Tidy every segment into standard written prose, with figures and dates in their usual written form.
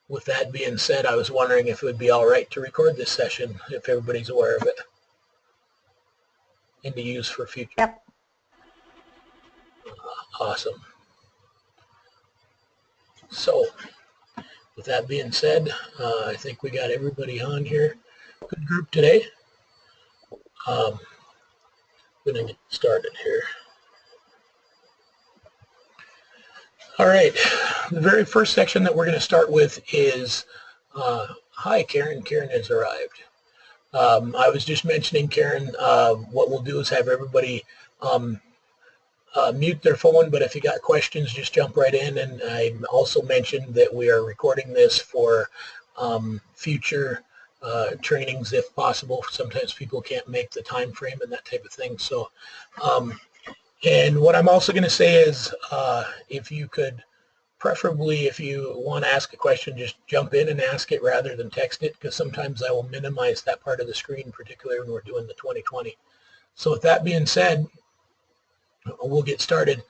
With that being said, I was wondering if it would be all right to record this session, if everybody's aware of it, and to use for future. Yep. Awesome. So, with that being said, I think we got everybody on here. Good group today. I'm going to get started here. All right, the very first section that we're going to start with is, hi Karen, Karen has arrived. I was just mentioning, Karen, what we'll do is have everybody mute their phone, but if you got questions, just jump right in. And I also mentioned that we are recording this for future trainings if possible. Sometimes people can't make the time frame and that type of thing. So, and what I'm also going to say is if you could, preferably if you want to ask a question, just jump in and ask it rather than text it, because sometimes I will minimize that part of the screen, particularly when we're doing the 2020. So with that being said, we'll get started.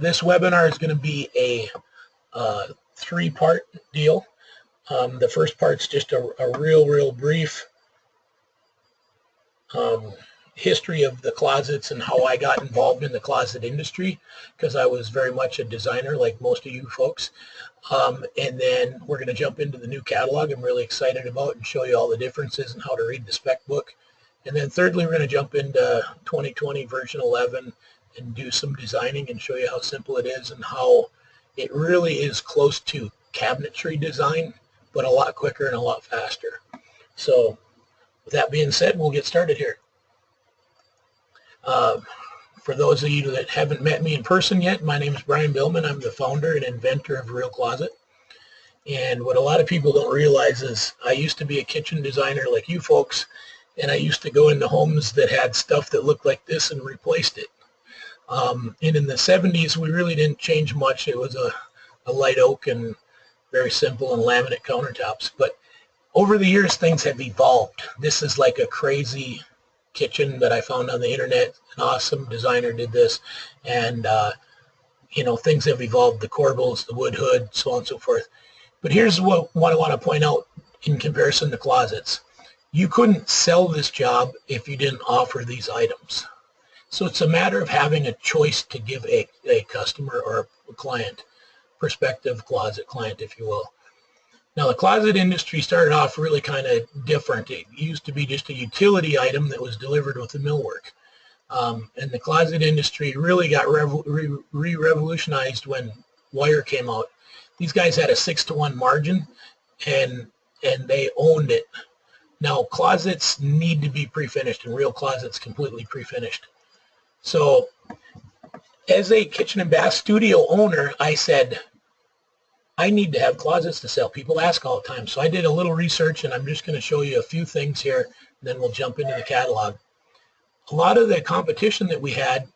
This webinar is going to be a three-part deal. The first part's just a real brief history of the closets and how I got involved in the closet industry, because I was very much a designer like most of you folks. And then we're going to jump into the new catalog I'm really excited about and show you all the differences and how to read the spec book. And then thirdly, we're going to jump into 2020 version 11 and do some designing and show you how simple it is and how it really is close to cabinetry design, but a lot quicker and a lot faster. So with that being said, we'll get started here. For those of you that haven't met me in person yet, my name is Brian Billman. I'm the founder and inventor of Real Closet. And what a lot of people don't realize is I used to be a kitchen designer like you folks, and I used to go into homes that had stuff that looked like this and replaced it. And in the 70s, we really didn't change much. It was a light oak and very simple and laminate countertops. But over the years, things have evolved. This is like a crazy kitchen that I found on the internet. An awesome designer did this, and you know, things have evolved. The corbels, the wood hood, so on and so forth. But here's what I want to point out in comparison to closets. You couldn't sell this job if you didn't offer these items. So it's a matter of having a choice to give a customer or a client, prospective closet client, if you will. Now, the closet industry started off really kind of different. It used to be just a utility item that was delivered with the millwork. And the closet industry really got revolutionized when wire came out. These guys had a 6-to-1 margin, and they owned it. Now, closets need to be pre-finished, and Real Closet's completely pre-finished. So, as a kitchen and bath studio owner, I said, I need to have closets to sell. People ask all the time. So I did a little research, and I'm just going to show you a few things here, and then we'll jump into the catalog. A lot of the competition that we had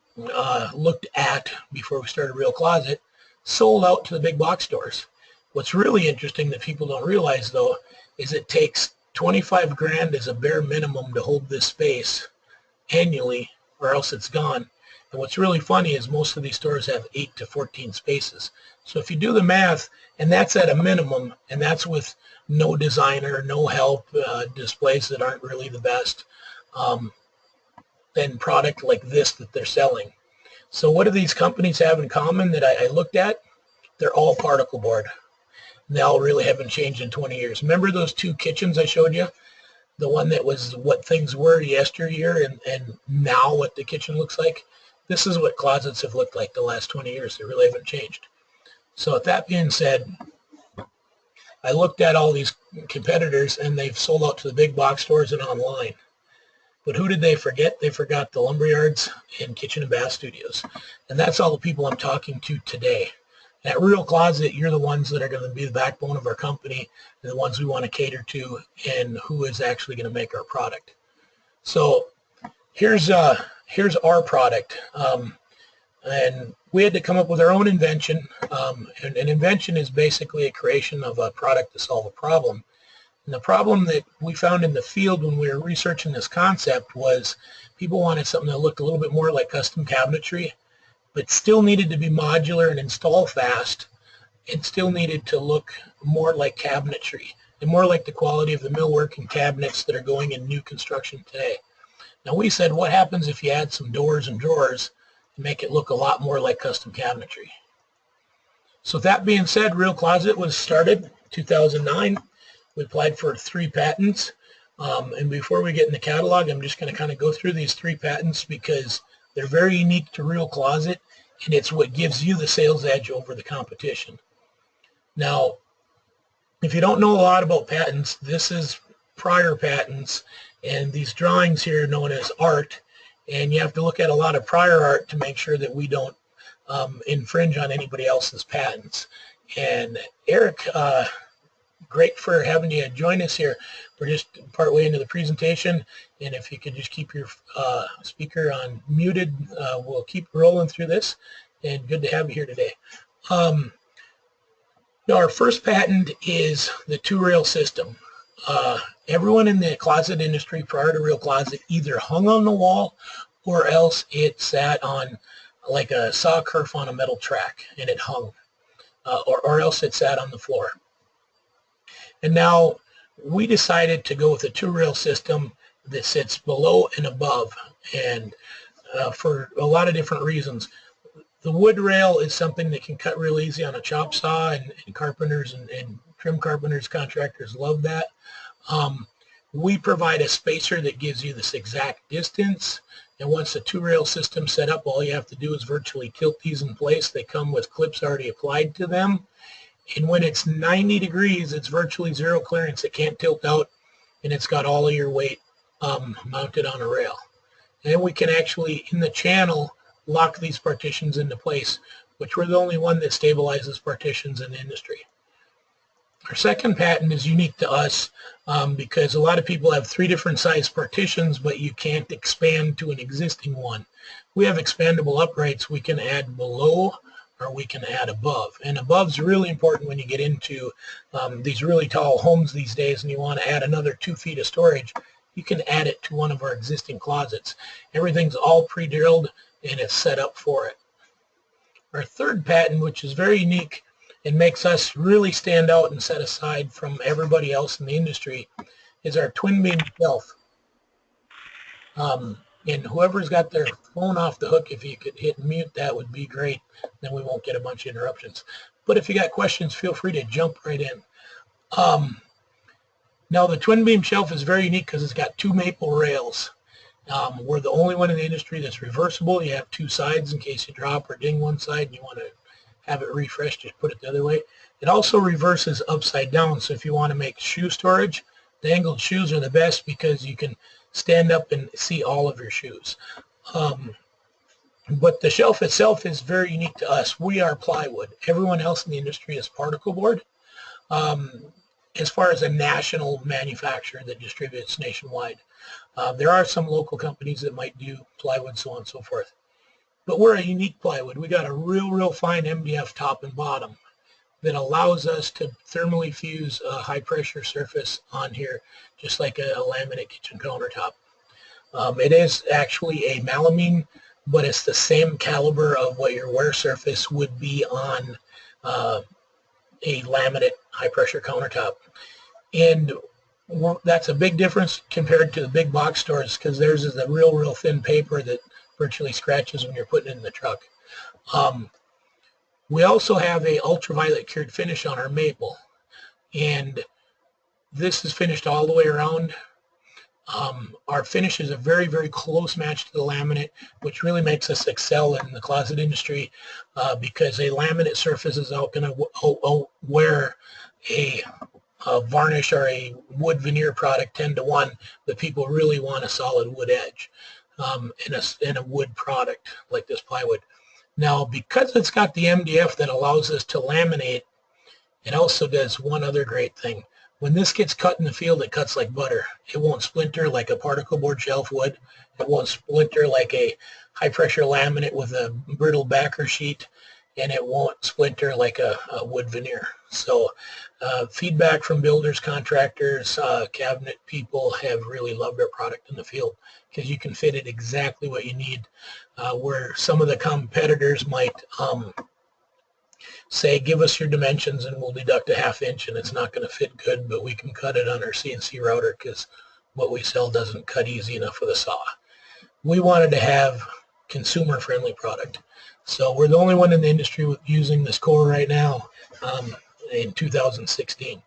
looked at before we started Real Closet sold out to the big box stores. What's really interesting that people don't realize, though, is it takes 25 grand as a bare minimum to hold this space annually, or else it's gone. And what's really funny is most of these stores have 8 to 14 spaces. So if you do the math, and that's at a minimum, and that's with no designer, no help, displays that aren't really the best, and product like this that they're selling. So what do these companies have in common that I looked at? They're all particle board. They all really haven't changed in 20 years. Remember those two kitchens I showed you? The one that was what things were yesteryear and now what the kitchen looks like? This is what closets have looked like the last 20 years. They really haven't changed. So with that being said, I looked at all these competitors, and they've sold out to the big box stores and online. But who did they forget? They forgot the lumberyards and kitchen and bath studios. And that's all the people I'm talking to today. At Real Closet, you're the ones that are going to be the backbone of our company, and the ones we want to cater to, and who is actually going to make our product. So here's our product. And we had to come up with our own invention. And an invention is basically a creation of a product to solve a problem. And the problem that we found in the field when we were researching this concept was people wanted something that looked a little bit more like custom cabinetry, but still needed to be modular and install fast, it still needed to look more like cabinetry and more like the quality of the millwork and cabinets that are going in new construction today. Now we said, what happens if you add some doors and drawers and make it look a lot more like custom cabinetry? So with that being said, Real Closet was started 2009. We applied for 3 patents. And before we get in the catalog, I'm just going to kind of go through these 3 patents because they're very unique to Real Closet, and it's what gives you the sales edge over the competition. Now, if you don't know a lot about patents, this is prior patents, and these drawings here are known as art, and you have to look at a lot of prior art to make sure that we don't infringe on anybody else's patents. And Eric, great for having you join us here. We're just partway into the presentation, and if you could just keep your speaker on muted, we'll keep rolling through this, and good to have you here today. Now our first patent is the 2-rail system. Everyone in the closet industry prior to Real Closet either hung on the wall or else it sat on like a saw kerf on a metal track and it hung, or else it sat on the floor. And now we decided to go with a 2-rail system that sits below and above, and for a lot of different reasons. The wood rail is something that can cut real easy on a chop saw, and carpenters and trim carpenters, contractors love that. We provide a spacer that gives you this exact distance, and once the 2-rail system's set up, all you have to do is virtually tilt these in place. They come with clips already applied to them, and when it's 90 degrees, it's virtually zero clearance. It can't tilt out, and it's got all of your weight mounted on a rail. And we can actually, in the channel, lock these partitions into place, which we're the only one that stabilizes partitions in the industry. Our second patent is unique to us because a lot of people have 3 different size partitions, but you can't expand to an existing one. We have expandable uprights. We can add below or we can add above. And above is really important when you get into these really tall homes these days and you want to add another 2 feet of storage. You can add it to one of our existing closets. Everything's all pre-drilled and it's set up for it. Our third patent, which is very unique and makes us really stand out and set aside from everybody else in the industry, is our twin beam shelf. And whoever's got their phone off the hook, if you could hit mute, that would be great. Then we won't get a bunch of interruptions. But if you got questions, feel free to jump right in. Now the twin beam shelf is very unique because it's got 2 maple rails. We're the only one in the industry that's reversible. You have 2 sides in case you drop or ding one side and you want to have it refreshed, just put it the other way. It also reverses upside down, so if you want to make shoe storage, the angled shoes are the best because you can stand up and see all of your shoes. But the shelf itself is very unique to us. We are plywood. Everyone else in the industry is particle board. As far as a national manufacturer that distributes nationwide. There are some local companies that might do plywood, so on and so forth. But we're a unique plywood. We got a real fine MDF top and bottom that allows us to thermally fuse a high pressure surface on here, just like a laminate kitchen countertop. It is actually a melamine, but it's the same caliber of what your wear surface would be on a laminate high pressure countertop. And that's a big difference compared to the big box stores because theirs is a real thin paper that virtually scratches when you're putting it in the truck. We also have a ultraviolet cured finish on our maple, and this is finished all the way around. Our finish is a very close match to the laminate, which really makes us excel in the closet industry because a laminate surface is out going to wear a varnish or a wood veneer product 10 to 1, but people really want a solid wood edge in a wood product like this plywood. Now, because it's got the MDF that allows us to laminate, it also does one other great thing. When this gets cut in the field, it cuts like butter. It won't splinter like a particle board shelf would. It won't splinter like a high pressure laminate with a brittle backer sheet, and it won't splinter like a wood veneer. So feedback from builders, contractors, cabinet people have really loved our product in the field because you can fit it exactly what you need. Where some of the competitors might say, give us your dimensions and we'll deduct a 1/2 inch, and it's not going to fit good, but we can cut it on our CNC router because what we sell doesn't cut easy enough with a saw. We wanted to have consumer-friendly product. So we're the only one in the industry using this core right now in 2016.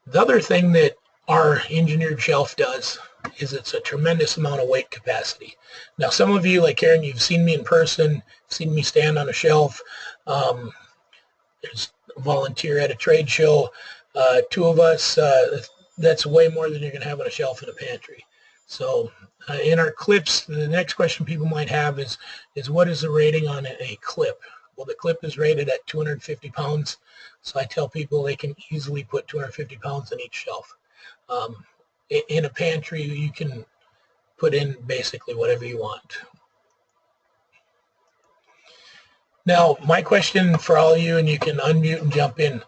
The other thing that our engineered shelf does is it's a tremendous amount of weight capacity. Now, some of you, like Karen, you've seen me in person, seen me stand on a shelf. There's a volunteer at a trade show. 2 of us, that's way more than you're going to have on a shelf in a pantry. So in our clips, the next question people might have is what is the rating on a clip? Well, the clip is rated at 250 pounds. So I tell people they can easily put 250 pounds on each shelf. In a pantry, you can put in basically whatever you want. Now, my question for all of you, and you can unmute and jump in,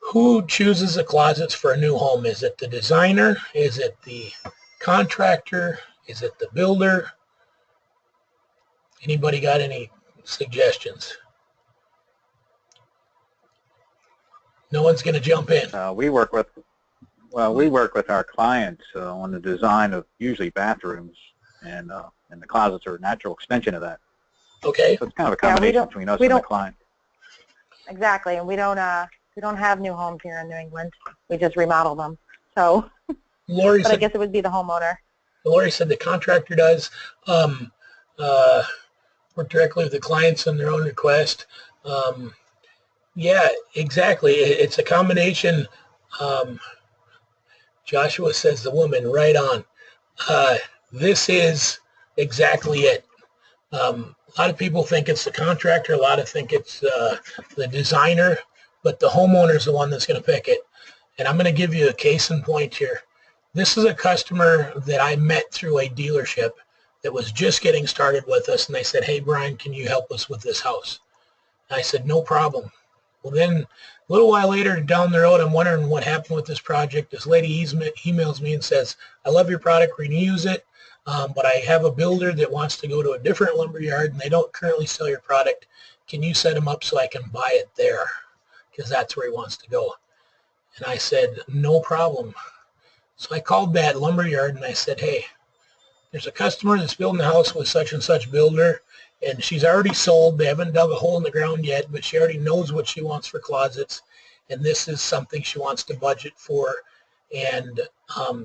who chooses the closets for a new home? Is it the designer? Is it the contractor? Is it the builder? Anybody got any suggestions? No one's going to jump in. We work with our clients on the design of usually bathrooms, and the closets are a natural extension of that. Okay. So it's kind of a combination between us and the client. Exactly, and we don't have new homes here in New England. We just remodel them. So, Lori but I guess it would be the homeowner. Lori said the contractor does work directly with the clients on their own request. Yeah, exactly. It's a combination. Joshua says the woman, right on. This is exactly it. A lot of people think it's the contractor. A lot of think it's the designer, but the homeowner is the one that's going to pick it. And I'm going to give you a case in point here. This is a customer that I met through a dealership that was just getting started with us, and they said, hey, Brian, can you help us with this house? And I said, no problem. Well, then a little while later down the road, I'm wondering what happened with this project. This lady emails me and says, I love your product, we're going to use it, but I have a builder that wants to go to a different lumber yard and they don't currently sell your product. Can you set him up so I can buy it there? Because that's where he wants to go. And I said, no problem. So I called that lumber yard and I said, hey, there's a customer that's building a house with such and such builder, and she's already sold. They haven't dug a hole in the ground yet, but she already knows what she wants for closets, and this is something she wants to budget for. And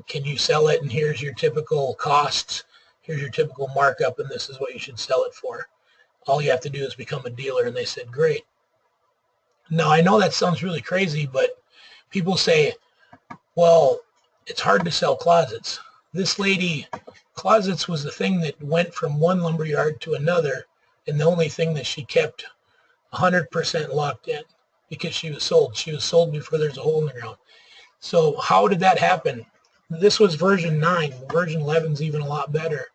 can you sell it? And here's your typical costs. Here's your typical markup, and this is what you should sell it for. All you have to do is become a dealer. And they said, great. Now, I know that sounds really crazy, but people say, well, it's hard to sell closets. This lady, closets was the thing that went from one lumber yard to another, and the only thing that she kept 100% locked in because she was sold. She was sold before there's a hole in the ground. So how did that happen? This was version 9. Version 11 is even a lot better.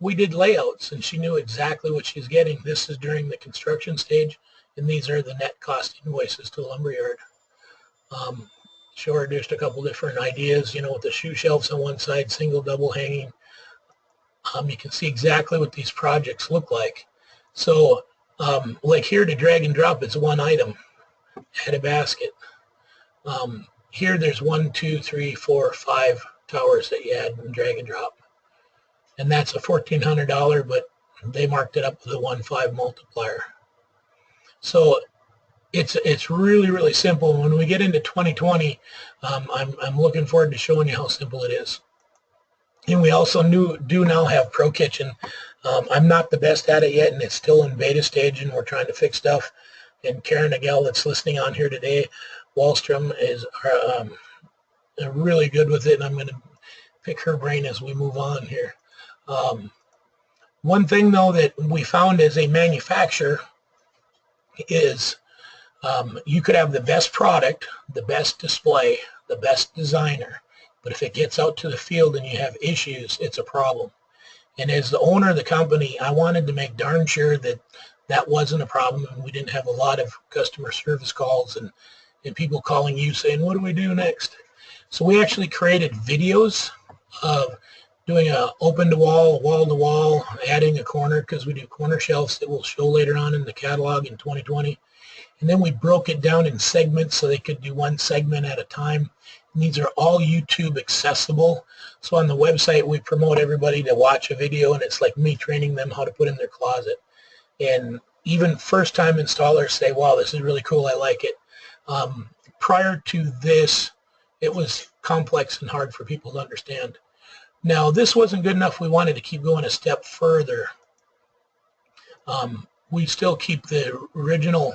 We did layouts, and she knew exactly what she's getting. This is during the construction stage, and these are the net cost invoices to the lumberyard. Show her just a couple different ideas, you know, with the shoe shelves on one side, single, double hanging. You can see exactly what these projects look like. So like here to drag and drop, it's one item, add a basket. Here there's 1, 2, 3, 4, 5 towers that you add and drag and drop. And that's a $1,400, but they marked it up with a 1.5 multiplier. So it's really, really simple. When we get into 2020, I'm looking forward to showing you how simple it is. And we also do now have Pro Kitchen. I'm not the best at it yet, and it's still in beta stage, and we're trying to fix stuff. And Karen, a gal that's listening on here today, Wallstrom, is really good with it, and I'm going to pick her brain as we move on here. One thing, though, that we found as a manufacturer is you could have the best product, the best display, the best designer, but if it gets out to the field and you have issues, it's a problem. And as the owner of the company, I wanted to make darn sure that that wasn't a problem, and we didn't have a lot of customer service calls and people calling you saying, what do we do next? So we actually created videos of doing a open-to-wall, wall-to-wall, adding a corner, because we do corner shelves that we'll show later on in the catalog in 2020. And then we broke it down in segments so they could do one segment at a time. And these are all YouTube accessible. So on the website, we promote everybody to watch a video, and it's like me training them how to put in their closet. And even first-time installers say, wow, this is really cool, I like it. Prior to this, it was complex and hard for people to understand. Now, this wasn't good enough. We wanted to keep going a step further. We still keep the original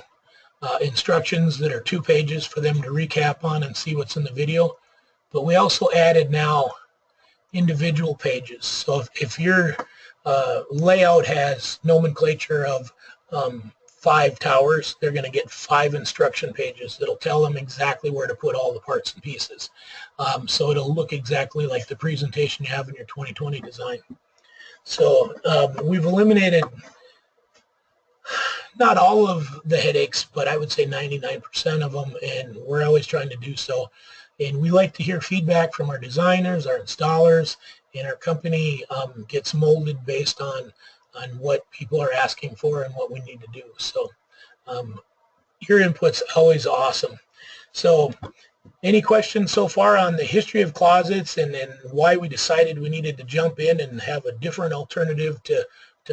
instructions that are 2 pages for them to recap on and see what's in the video. But we also added now individual pages. So if your layout has nomenclature of 5 towers, they're going to get 5 instruction pages that'll tell them exactly where to put all the parts and pieces. So it'll look exactly like the presentation you have in your 2020 design. So we've eliminated not all of the headaches, but I would say 99% of them, and we're always trying to do so. And we like to hear feedback from our designers, our installers, and our company gets molded based on what people are asking for and what we need to do. So your input's always awesome. So any questions so far on the history of closets and why we decided we needed to jump in and have a different alternative to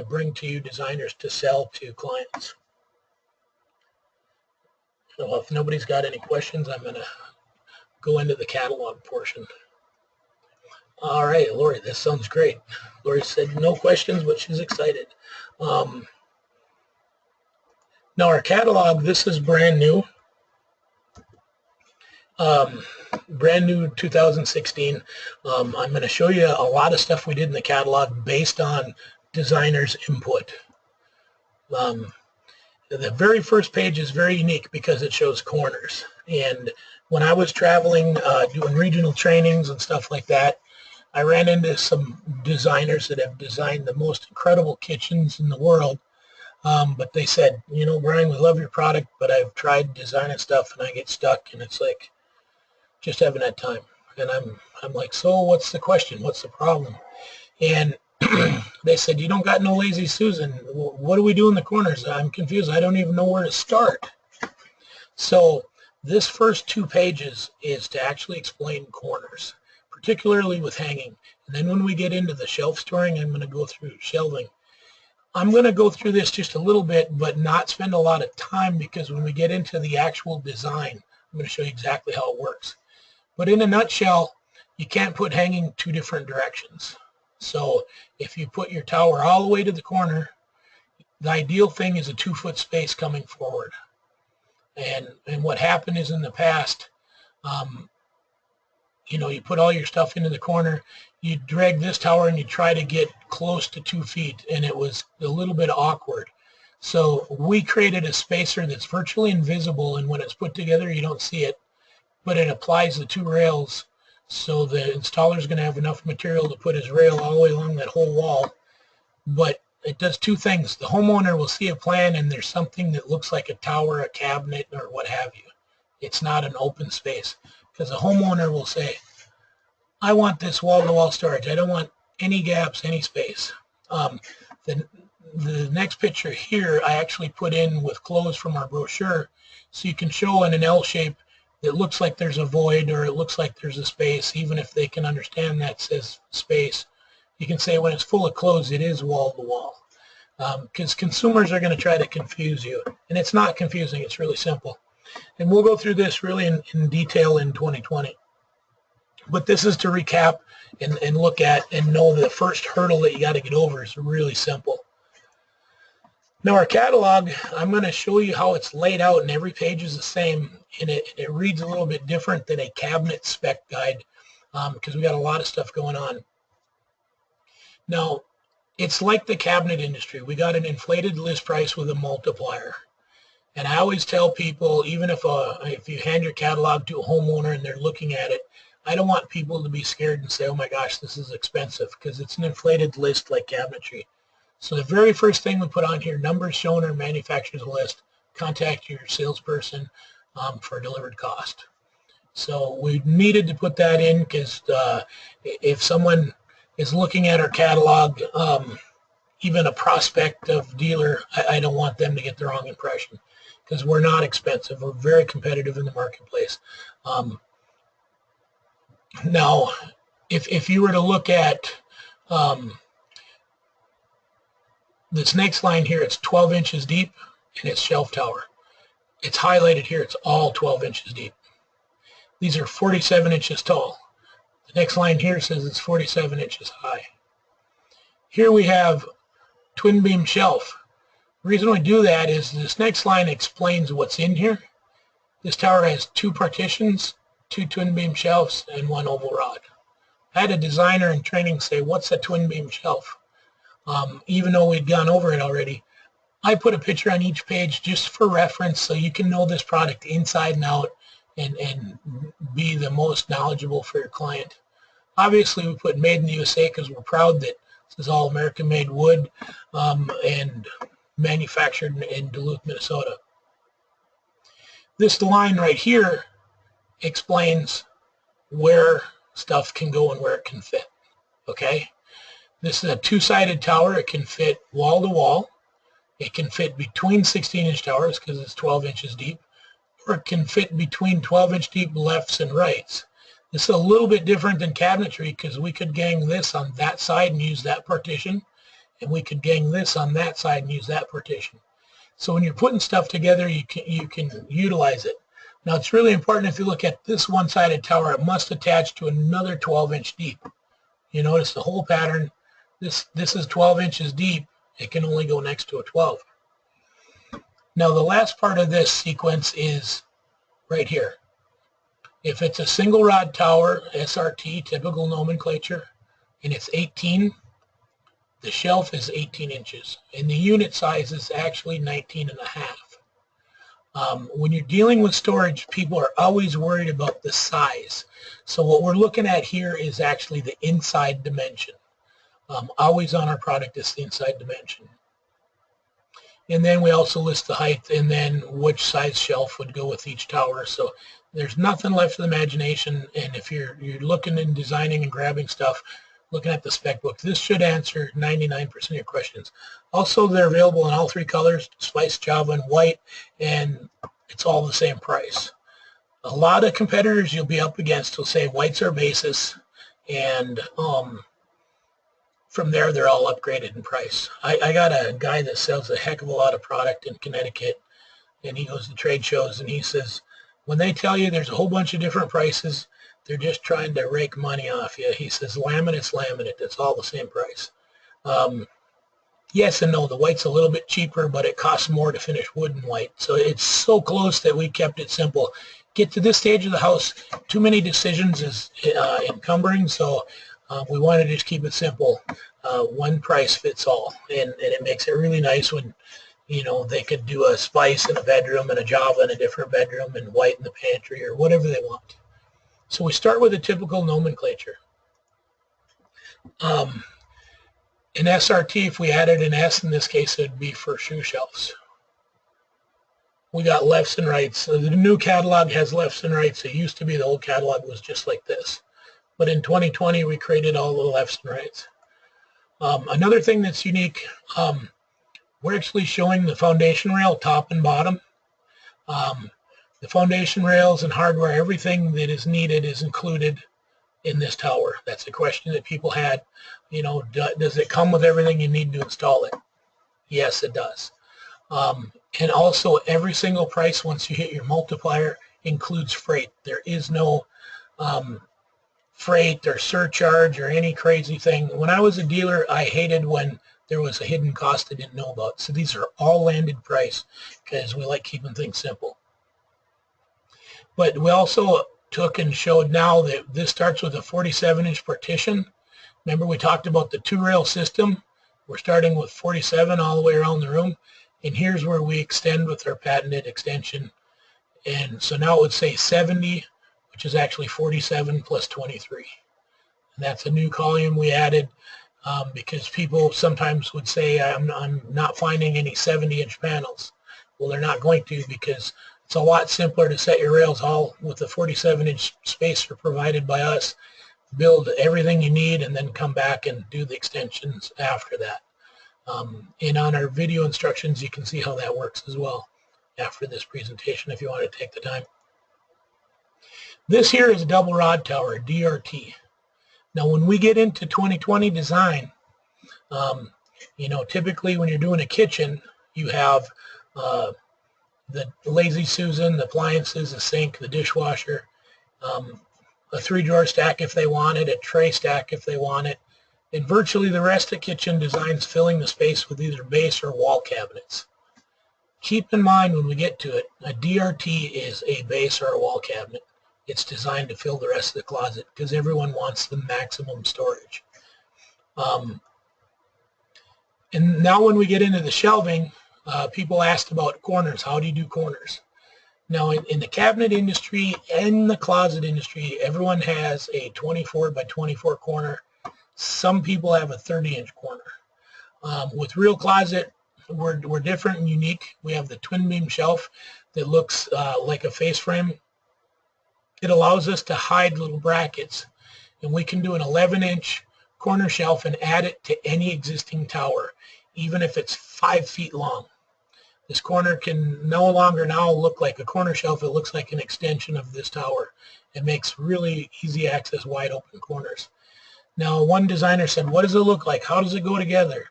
bring to you designers to sell to clients? So if nobody's got any questions, I'm going to go into the catalog portion. All right, Lori, this sounds great. Lori said no questions, but she's excited. Now our catalog, this is brand new. Brand new 2016. I'm going to show you a lot of stuff we did in the catalog based on designers' input. The very first page is very unique because it shows corners. And when I was traveling, doing regional trainings and stuff like that, I ran into some designers that have designed the most incredible kitchens in the world. But they said, you know, Brian, we love your product, but I've tried designing stuff and I get stuck, and it's like, just haven't had time. And I'm like, so what's the question? What's the problem? And they said, you don't got no Lazy Susan. What do we do in the corners? I'm confused. I don't even know where to start. So this first 2 pages is to actually explain corners, particularly with hanging. And then when we get into the shelf storing, I'm going to go through shelving. I'm going to go through this just a little bit, but not spend a lot of time, because when we get into the actual design, I'm going to show you exactly how it works. But in a nutshell, you can't put hanging 2 different directions. So if you put your tower all the way to the corner, the ideal thing is a 2-foot space coming forward. And what happened is, in the past, you know, you put all your stuff into the corner, you drag this tower and you try to get close to 2 feet, and it was a little bit awkward. So we created a spacer that's virtually invisible, and when it's put together you don't see it, but it applies the 2 rails, so the installer is going to have enough material to put his rail all the way along that whole wall. But it does 2 things. The homeowner will see a plan and there's something that looks like a tower, a cabinet, or what have you. It's not an open space, because the homeowner will say, I want this wall-to-wall storage. I don't want any gaps, any space. The next picture here I actually put in with clothes from our brochure, so you can show in an L shape that looks like there's a void, or it looks like there's a space, even if they can understand that says space. You can say when it's full of clothes, it is wall-to-wall. Because consumers are going to try to confuse you. And it's not confusing, it's really simple. And we'll go through this really in detail in 2020. But this is to recap and look at and know the first hurdle that you got to get over is really simple. Now our catalog, I'm going to show you how it's laid out, and every page is the same, and it reads a little bit different than a cabinet spec guide, because we got a lot of stuff going on. Now, it's like the cabinet industry. We got an inflated list price with a multiplier. And I always tell people, even if you hand your catalog to a homeowner and they're looking at it, I don't want people to be scared and say, oh my gosh, this is expensive, because it's an inflated list like cabinetry. So the very first thing we put on here, numbers shown on manufacturer's list, contact your salesperson for a delivered cost. So we needed to put that in because if someone is looking at our catalog, even a prospective dealer, I don't want them to get the wrong impression, because we're not expensive. We're very competitive in the marketplace. Now, if you were to look at this next line here, it's 12 inches deep and it's shelf tower. It's highlighted here. It's all 12 inches deep. These are 47 inches tall. The next line here says it's 47 inches high. Here we have twin beam shelf. The reason we do that is this next line explains what's in here. This tower has 2 partitions, 2 twin beam shelves, and 1 oval rod. I had a designer in training say, what's a twin beam shelf? Even though we'd gone over it already. I put a picture on each page just for reference so you can know this product inside and out and be the most knowledgeable for your client. Obviously, we put made in the USA because we're proud that this is all American-made wood and manufactured in Duluth, Minnesota. This line right here explains where stuff can go and where it can fit, okay? This is a 2-sided tower. It can fit wall to wall. It can fit between 16-inch towers because it's 12 inches deep, or it can fit between 12-inch deep lefts and rights. This is a little bit different than cabinetry because we could gang this on that side and use that partition, and we could gang this on that side and use that partition. So when you're putting stuff together, you can utilize it. Now it's really important if you look at this one-sided tower, it must attach to another 12-inch deep. You notice the whole pattern. This is 12 inches deep. It can only go next to a 12. Now the last part of this sequence is right here. If it's a single rod tower, SRT, typical nomenclature, and it's 18, the shelf is 18 inches, and the unit size is actually 19 and a half. When you're dealing with storage, people are always worried about the size. So what we're looking at here is actually the inside dimension. Always on our product is the inside dimension. And then we also list the height and then which size shelf would go with each tower. So there's nothing left to the imagination. And if you're looking and designing and grabbing stuff, looking at the spec book, this should answer 99% of your questions. Also, they're available in all 3 colors, Spice, Java, and white, and it's all the same price. A lot of competitors you'll be up against will say whites are basis, and from there, they're all upgraded in price. I got a guy that sells a heck of a lot of product in Connecticut, and he goes to trade shows, and he says, when they tell you there's a whole bunch of different prices, they're just trying to rake money off you. He says, laminate's laminate. It's all the same price. Yes and no. The white's a little bit cheaper, but it costs more to finish wood and white. So it's so close that we kept it simple. Get to this stage of the house, too many decisions is encumbering, so we wanted to just keep it simple. One price fits all, and it makes it really nice when, you know, they could do a Spice in a bedroom and a Java in a different bedroom and white in the pantry or whatever they want. So we start with a typical nomenclature. In SRT, if we added an S in this case, it would be for shoe shelves. We got lefts and rights. So the new catalog has lefts and rights. It used to be the old catalog was just like this. But in 2020, we created all the lefts and rights. Another thing that's unique, we're actually showing the foundation rail top and bottom. The foundation rails and hardware, everything that is needed is included in this tower. That's the question that people had. You know, does it come with everything you need to install it? Yes, it does. And also every single price once you hit your multiplier includes freight. There is no freight or surcharge or any crazy thing. When I was a dealer, I hated when there was a hidden cost I didn't know about. So these are all landed price because we like keeping things simple. But we also took and showed now that this starts with a 47-inch partition. Remember we talked about the 2-rail system. We're starting with 47 all the way around the room. And here's where we extend with our patented extension. And so now it would say 70, which is actually 47 plus 23. And that's a new column we added because people sometimes would say, I'm not finding any 70-inch panels. Well, they're not going to because it's a lot simpler to set your rails all with the 47-inch spacer provided by us, build everything you need, and then come back and do the extensions after that. And on our video instructions, you can see how that works as well. after this presentation if you want to take the time. This here is a double rod tower, DRT. Now when we get into 2020 design, you know, typically when you're doing a kitchen, you have the Lazy Susan, the appliances, the sink, the dishwasher, a 3-drawer stack if they want it, a tray stack if they want it, and virtually the rest of kitchen designs filling the space with either base or wall cabinets. Keep in mind when we get to it, a DRT is a base or a wall cabinet. It's designed to fill the rest of the closet because everyone wants the maximum storage. And now when we get into the shelving, people asked about corners. How do you do corners? Now in the cabinet industry and the closet industry, everyone has a 24 by 24 corner. Some people have a 30-inch corner. With Real Closet, we're different and unique. We have the twin beam shelf that looks like a face frame. It allows us to hide little brackets, and we can do an 11-inch corner shelf and add it to any existing tower, even if it's 5 feet long. This corner can no longer now look like a corner shelf. It looks like an extension of this tower. It makes really easy access, wide open corners. Now, one designer said, what does it look like? How does it go together?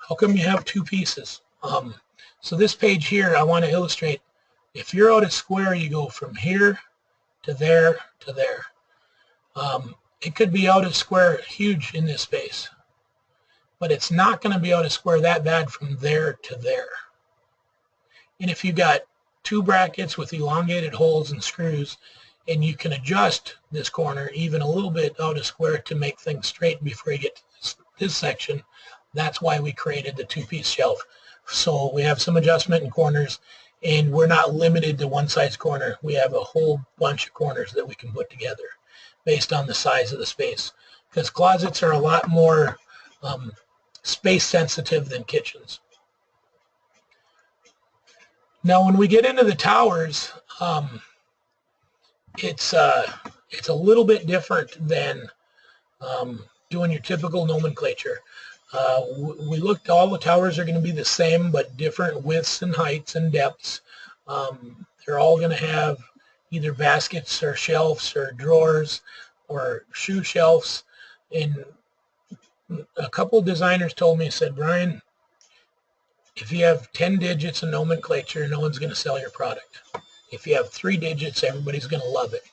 How come you have two pieces? So this page here, I want to illustrate, if you're out a square, you go from here to there to there. It could be out a square huge in this space, but it's not going to be out a square that bad from there to there. And if you got 2 brackets with elongated holes and screws, and you can adjust this corner even a little bit out of square to make things straight before you get to this section, that's why we created the 2-piece shelf. So we have some adjustment in corners, and we're not limited to one size corner. We have a whole bunch of corners that we can put together based on the size of the space, because closets are a lot more space sensitive than kitchens. Now when we get into the towers, it's a little bit different than doing your typical nomenclature. We looked, all the towers are going to be the same, but different widths and heights and depths. They're all going to have either baskets or shelves or drawers or shoe shelves. And a couple of designers told me, said, Brian, if you have 10 digits of nomenclature, no one's going to sell your product. If you have 3 digits, everybody's going to love it.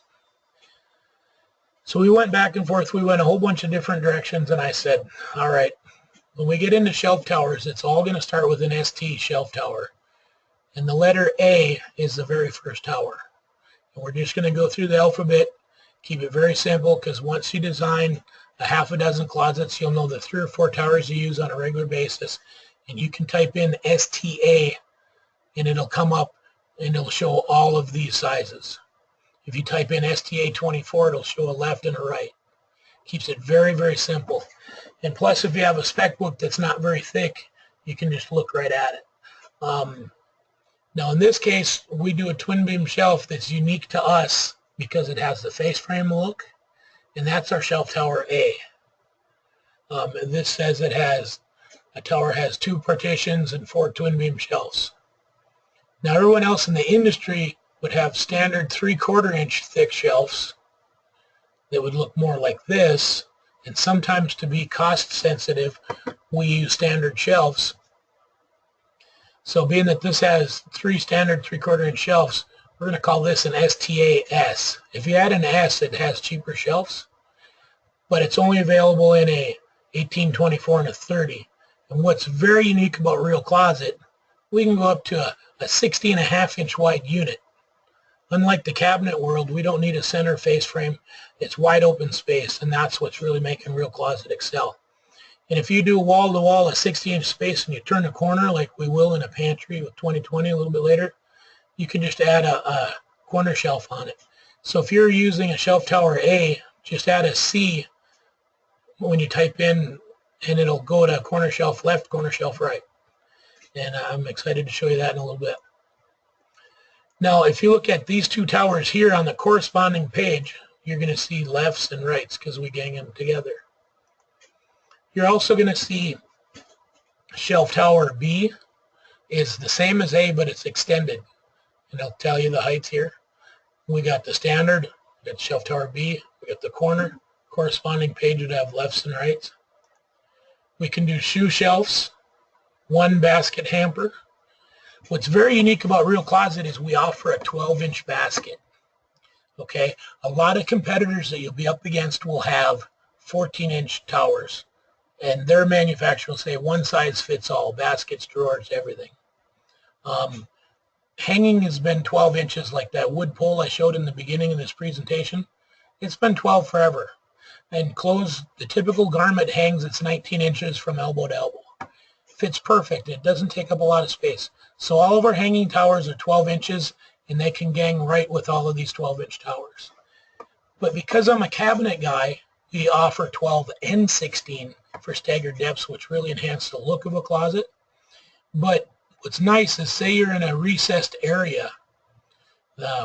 So we went back and forth. We went a whole bunch of different directions, and I said, all right, when we get into shelf towers, it's all going to start with an ST shelf tower. And the letter A is the very first tower. And we're just going to go through the alphabet, keep it very simple, because once you design a half a dozen closets, you'll know the 3 or 4 towers you use on a regular basis. And you can type in STA, and it'll come up, and it'll show all of these sizes. If you type in STA 24, it'll show a left and a right. Keeps it very, very simple. And plus, if you have a spec book that's not very thick, you can just look right at it. Now, in this case, we do a twin beam shelf that's unique to us because it has the face frame look, and that's our shelf tower A. And this says a tower has 2 partitions and 4 twin beam shelves. Now, everyone else in the industry would have standard 3/4 inch thick shelves that would look more like this, and sometimes to be cost sensitive, we use standard shelves. So being that this has 3 standard 3/4 inch shelves, we're going to call this an STA-S. If you add an S, it has cheaper shelves, but it's only available in a 18, 24, and a 30. And what's very unique about Real Closet, we can go up to a 60.5 inch wide unit. Unlike the cabinet world, we don't need a center face frame. It's wide open space, and that's what's really making Real Closet excel. And if you do wall-to-wall a 60-inch space and you turn a corner like we will in a pantry with 2020 a little bit later, you can just add a corner shelf on it. So if you're using a shelf tower A, just add a C when you type in, and it'll go to corner shelf left, corner shelf right. And I'm excited to show you that in a little bit. Now, if you look at these 2 towers here on the corresponding page, you're going to see lefts and rights because we gang them together. You're also going to see shelf tower B, is the same as A, but it's extended. And I'll tell you the heights here. We got the standard, we got shelf tower B, we got the corner, corresponding page would have lefts and rights. We can do shoe shelves, one basket hamper. What's very unique about Real Closet is we offer a 12-inch basket. Okay, a lot of competitors that you'll be up against will have 14-inch towers, and their manufacturer will say one size fits all, baskets, drawers, everything. Hanging has been 12 inches, like that wood pole I showed in the beginning of this presentation. It's been 12 forever. And clothes, the typical garment hangs, it's 19 inches from elbow to elbow. Fits perfect. It doesn't take up a lot of space. So all of our hanging towers are 12 inches, and they can gang right with all of these 12-inch towers. But because I'm a cabinet guy, we offer 12 and 16 for staggered depths, which really enhance the look of a closet. But what's nice is, say you're in a recessed area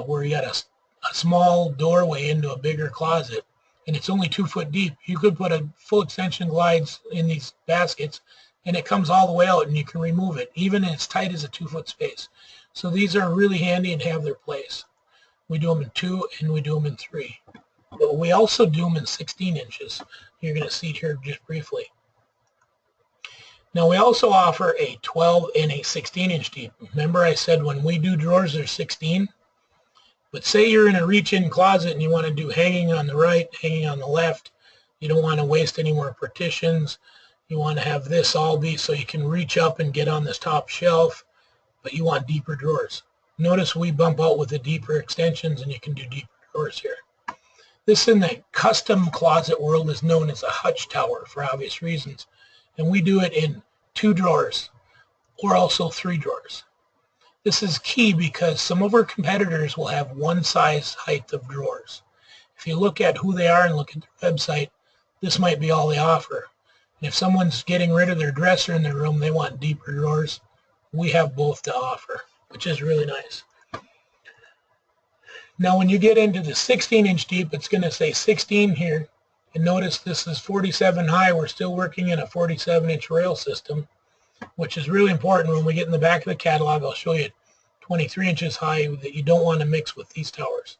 where you got a small doorway into a bigger closet, and it's only 2 foot deep. You could put a full extension glides in these baskets, and it comes all the way out, and you can remove it, even as tight as a 2 foot space. So these are really handy and have their place. We do them in 2 and we do them in 3. But we also do them in 16 inches. You're going to see it here just briefly. Now we also offer a 12 and a 16-inch deep. Remember I said when we do drawers they're 16? But say you're in a reach-in closet and you want to do hanging on the right, hanging on the left. You don't want to waste any more partitions. You want to have this all be so you can reach up and get on this top shelf, but you want deeper drawers. Notice we bump out with the deeper extensions, and you can do deeper drawers here. This in the custom closet world is known as a hutch tower for obvious reasons. And we do it in 2 drawers or also 3 drawers. This is key because some of our competitors will have one size height of drawers. If you look at who they are and look at their website, this might be all they offer. And if someone's getting rid of their dresser in their room, they want deeper drawers, we have both to offer, which is really nice. Now when you get into the 16-inch deep, it's going to say 16 here. And notice this is 47 high. We're still working in a 47-inch rail system, which is really important. When we get in the back of the catalog, I'll show you 23 inches high that you don't want to mix with these towers.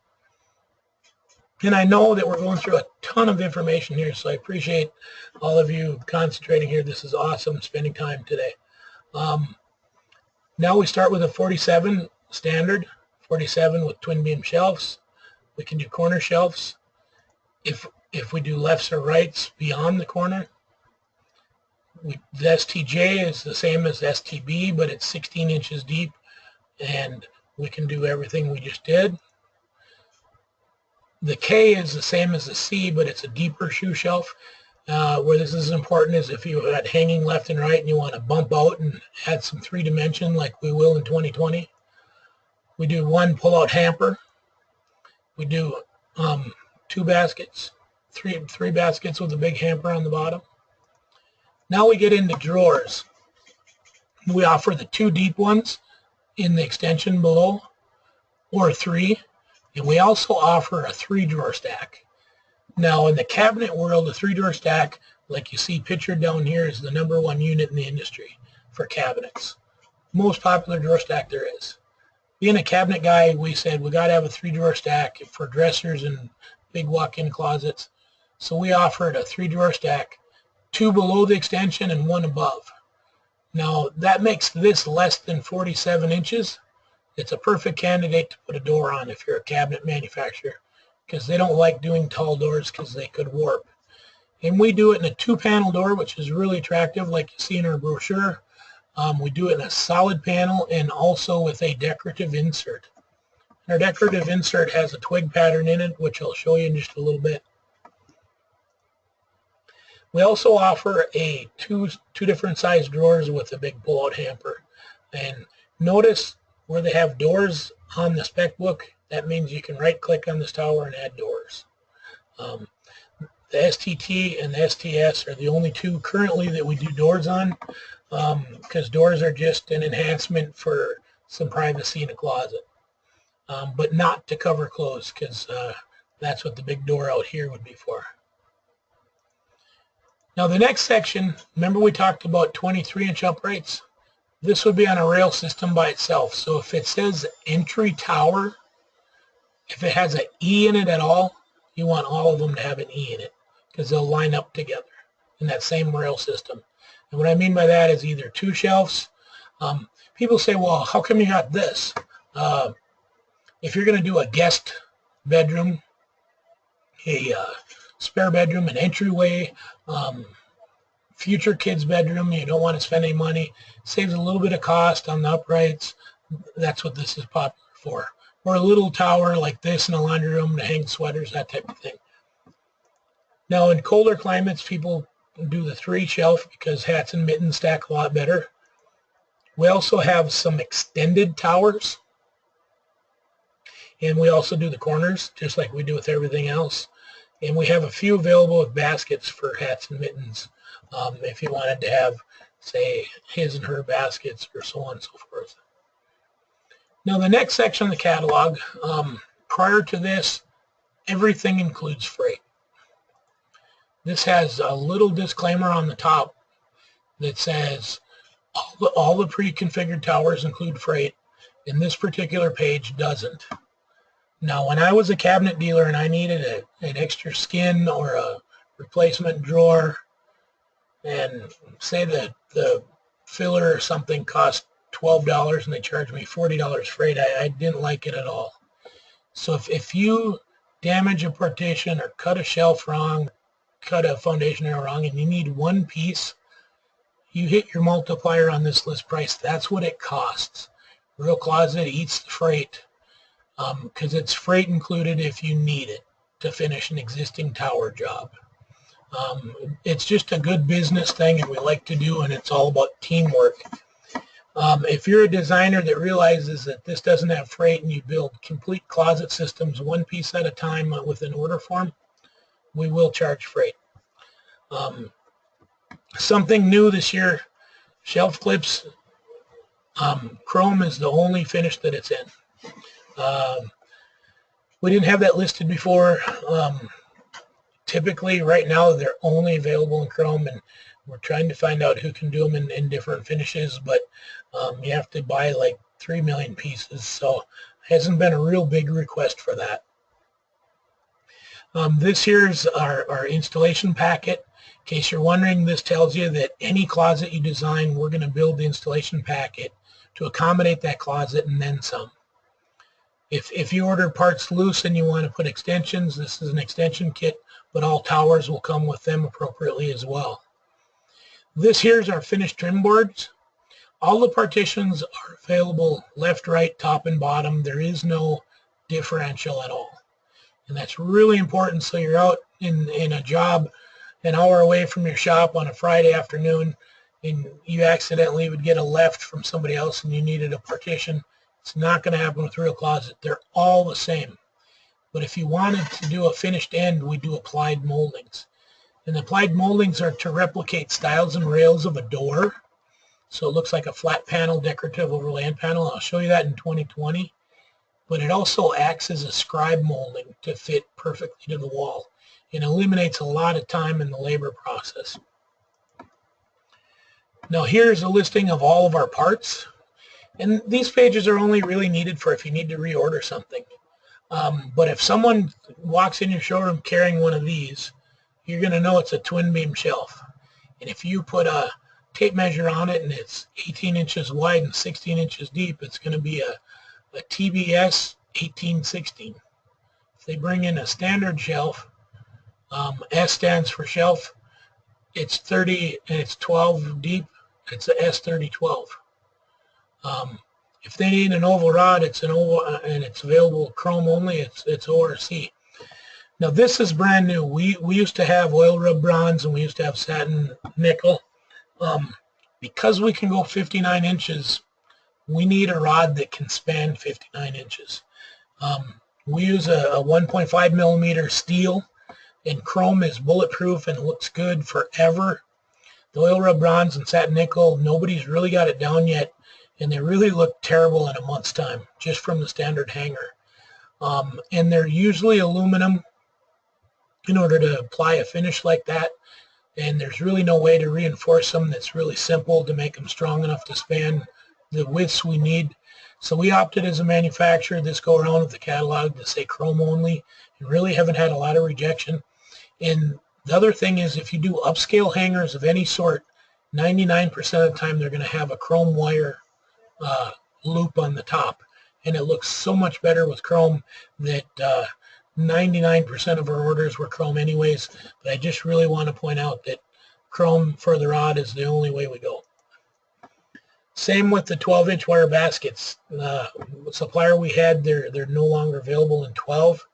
And I know that we're going through a ton of information here, so I appreciate all of you concentrating here. This is awesome, spending time today. Now we start with a 47 standard, 47 with twin beam shelves. We can do corner shelves. If we do lefts or rights beyond the corner, the STJ is the same as STB, but it's 16 inches deep, and we can do everything we just did. The K is the same as the C, but it's a deeper shoe shelf. Where this is important is if you had hanging left and right and you want to bump out and add some 3-dimension like we will in 2020. We do 1 pull-out hamper. We do 2 baskets. Three baskets with a big hamper on the bottom. Now we get into drawers. We offer the 2 deep ones in the extension below, or 3, and we also offer a 3-drawer stack. Now in the cabinet world, a 3-drawer stack, like you see pictured down here, is the #1 unit in the industry for cabinets. Most popular drawer stack there is. Being a cabinet guy, we said we got to have a 3-drawer stack for dressers and big walk-in closets. So we offered a 3-drawer stack, 2 below the extension and 1 above. Now that makes this less than 47 inches. It's a perfect candidate to put a door on if you're a cabinet manufacturer, because they don't like doing tall doors because they could warp. And we do it in a 2-panel door, which is really attractive, like you see in our brochure. We do it in a solid panel and also with a decorative insert. And our decorative insert has a twig pattern in it, which I'll show you in just a little bit. We also offer a two different size drawers with a big pull-out hamper. And notice where they have doors on the spec book, that means you can right-click on this tower and add doors. The STT and the STS are the only 2 currently that we do doors on, because doors are just an enhancement for some privacy in a closet, but not to cover clothes, because that's what the big door out here would be for. Now the next section, remember we talked about 23-inch uprights? this would be on a rail system by itself. So if it says entry tower, if it has an E in it at all, you want all of them to have an E in it because they'll line up together in that same rail system. And what I mean by that is either two shelves. People say, well, how come you got this? If you're going to do a guest bedroom, a spare bedroom, an entryway, future kids' bedroom, you don't want to spend any money, saves a little bit of cost on the uprights. That's what this is popular for. Or a little tower like this in a laundry room to hang sweaters, that type of thing. Now in colder climates, people do the 3 shelf because hats and mittens stack a lot better. We also have some extended towers. And we also do the corners, just like we do with everything else. And we have a few available with baskets for hats and mittens. If you wanted to have, say, his and her baskets or so on and so forth. Now the next section of the catalog, prior to this, everything includes freight. This has a little disclaimer on the top that says all the pre-configured towers include freight, and this particular page doesn't. Now when I was a cabinet dealer and I needed an extra skin or a replacement drawer, and say that the filler or something cost $12 and they charged me $40 freight, I didn't like it at all. So if you damage a partition or cut a shelf wrong, cut a foundation area wrong, and you need one piece, you hit your multiplier on this list price. That's what it costs. Real Closet eats the freight because it's freight included if you need it to finish an existing tower job. It's just a good business thing and we like to do, and it's all about teamwork. If you're a designer that realizes that this doesn't have freight and you build complete closet systems one piece at a time with an order form, we will charge freight. Something new this year, shelf clips. Chrome is the only finish that it's in. We didn't have that listed before. Typically, right now, they're only available in Chrome, and we're trying to find out who can do them in different finishes, but you have to buy like 3 million pieces, so it hasn't been a real big request for that. This here's our installation packet. In case you're wondering, this tells you that any closet you design, we're going to build the installation packet to accommodate that closet and then some. If you order parts loose and you want to put extensions, this is an extension kit, but all towers will come with them appropriately as well. This here's our finished trim boards. All the partitions are available left, right, top, and bottom. There is no differential at all. And that's really important. So you're out in a job an hour away from your shop on a Friday afternoon and you accidentally would get a left from somebody else and you needed a partition. It's not going to happen with Real Closet. They're all the same. But if you wanted to do a finished end, we do applied moldings. And the applied moldings are to replicate stiles and rails of a door. So it looks like a flat panel decorative overland panel. I'll show you that in 2020. But it also acts as a scribe molding to fit perfectly to the wall and eliminates a lot of time in the labor process. Now here's a listing of all of our parts. And these pages are only really needed for if you need to reorder something. But if someone walks in your showroom carrying one of these, you're going to know it's a twin beam shelf. And if you put a tape measure on it and it's 18 inches wide and 16 inches deep, it's going to be a TBS 1816. If they bring in a standard shelf, S stands for shelf, it's 30 and it's 12 deep, it's a S3012. If they need an oval rod, it's an oval, and it's available chrome only, it's ORC. Now this is brand new. We used to have oil rub bronze and we used to have satin nickel. Because we can go 59 inches, we need a rod that can span 59 inches. We use a 1.5 millimeter steel, and chrome is bulletproof and looks good forever. The oil rub bronze and satin nickel, nobody's really got it down yet, and they really look terrible in a month's time, just from the standard hanger. And they're usually aluminum in order to apply a finish like that, and there's really no way to reinforce them that's really simple to make them strong enough to span the widths we need. So we opted as a manufacturer this go around with the catalog to say chrome only, and really haven't had a lot of rejection. And the other thing is, if you do upscale hangers of any sort, 99% of the time they're going to have a chrome wire loop on the top, and it looks so much better with chrome that 99% of our orders were chrome anyways. But I just really want to point out that chrome further on is the only way we go. Same with the 12-inch wire baskets. Supplier we had, they're no longer available in 12,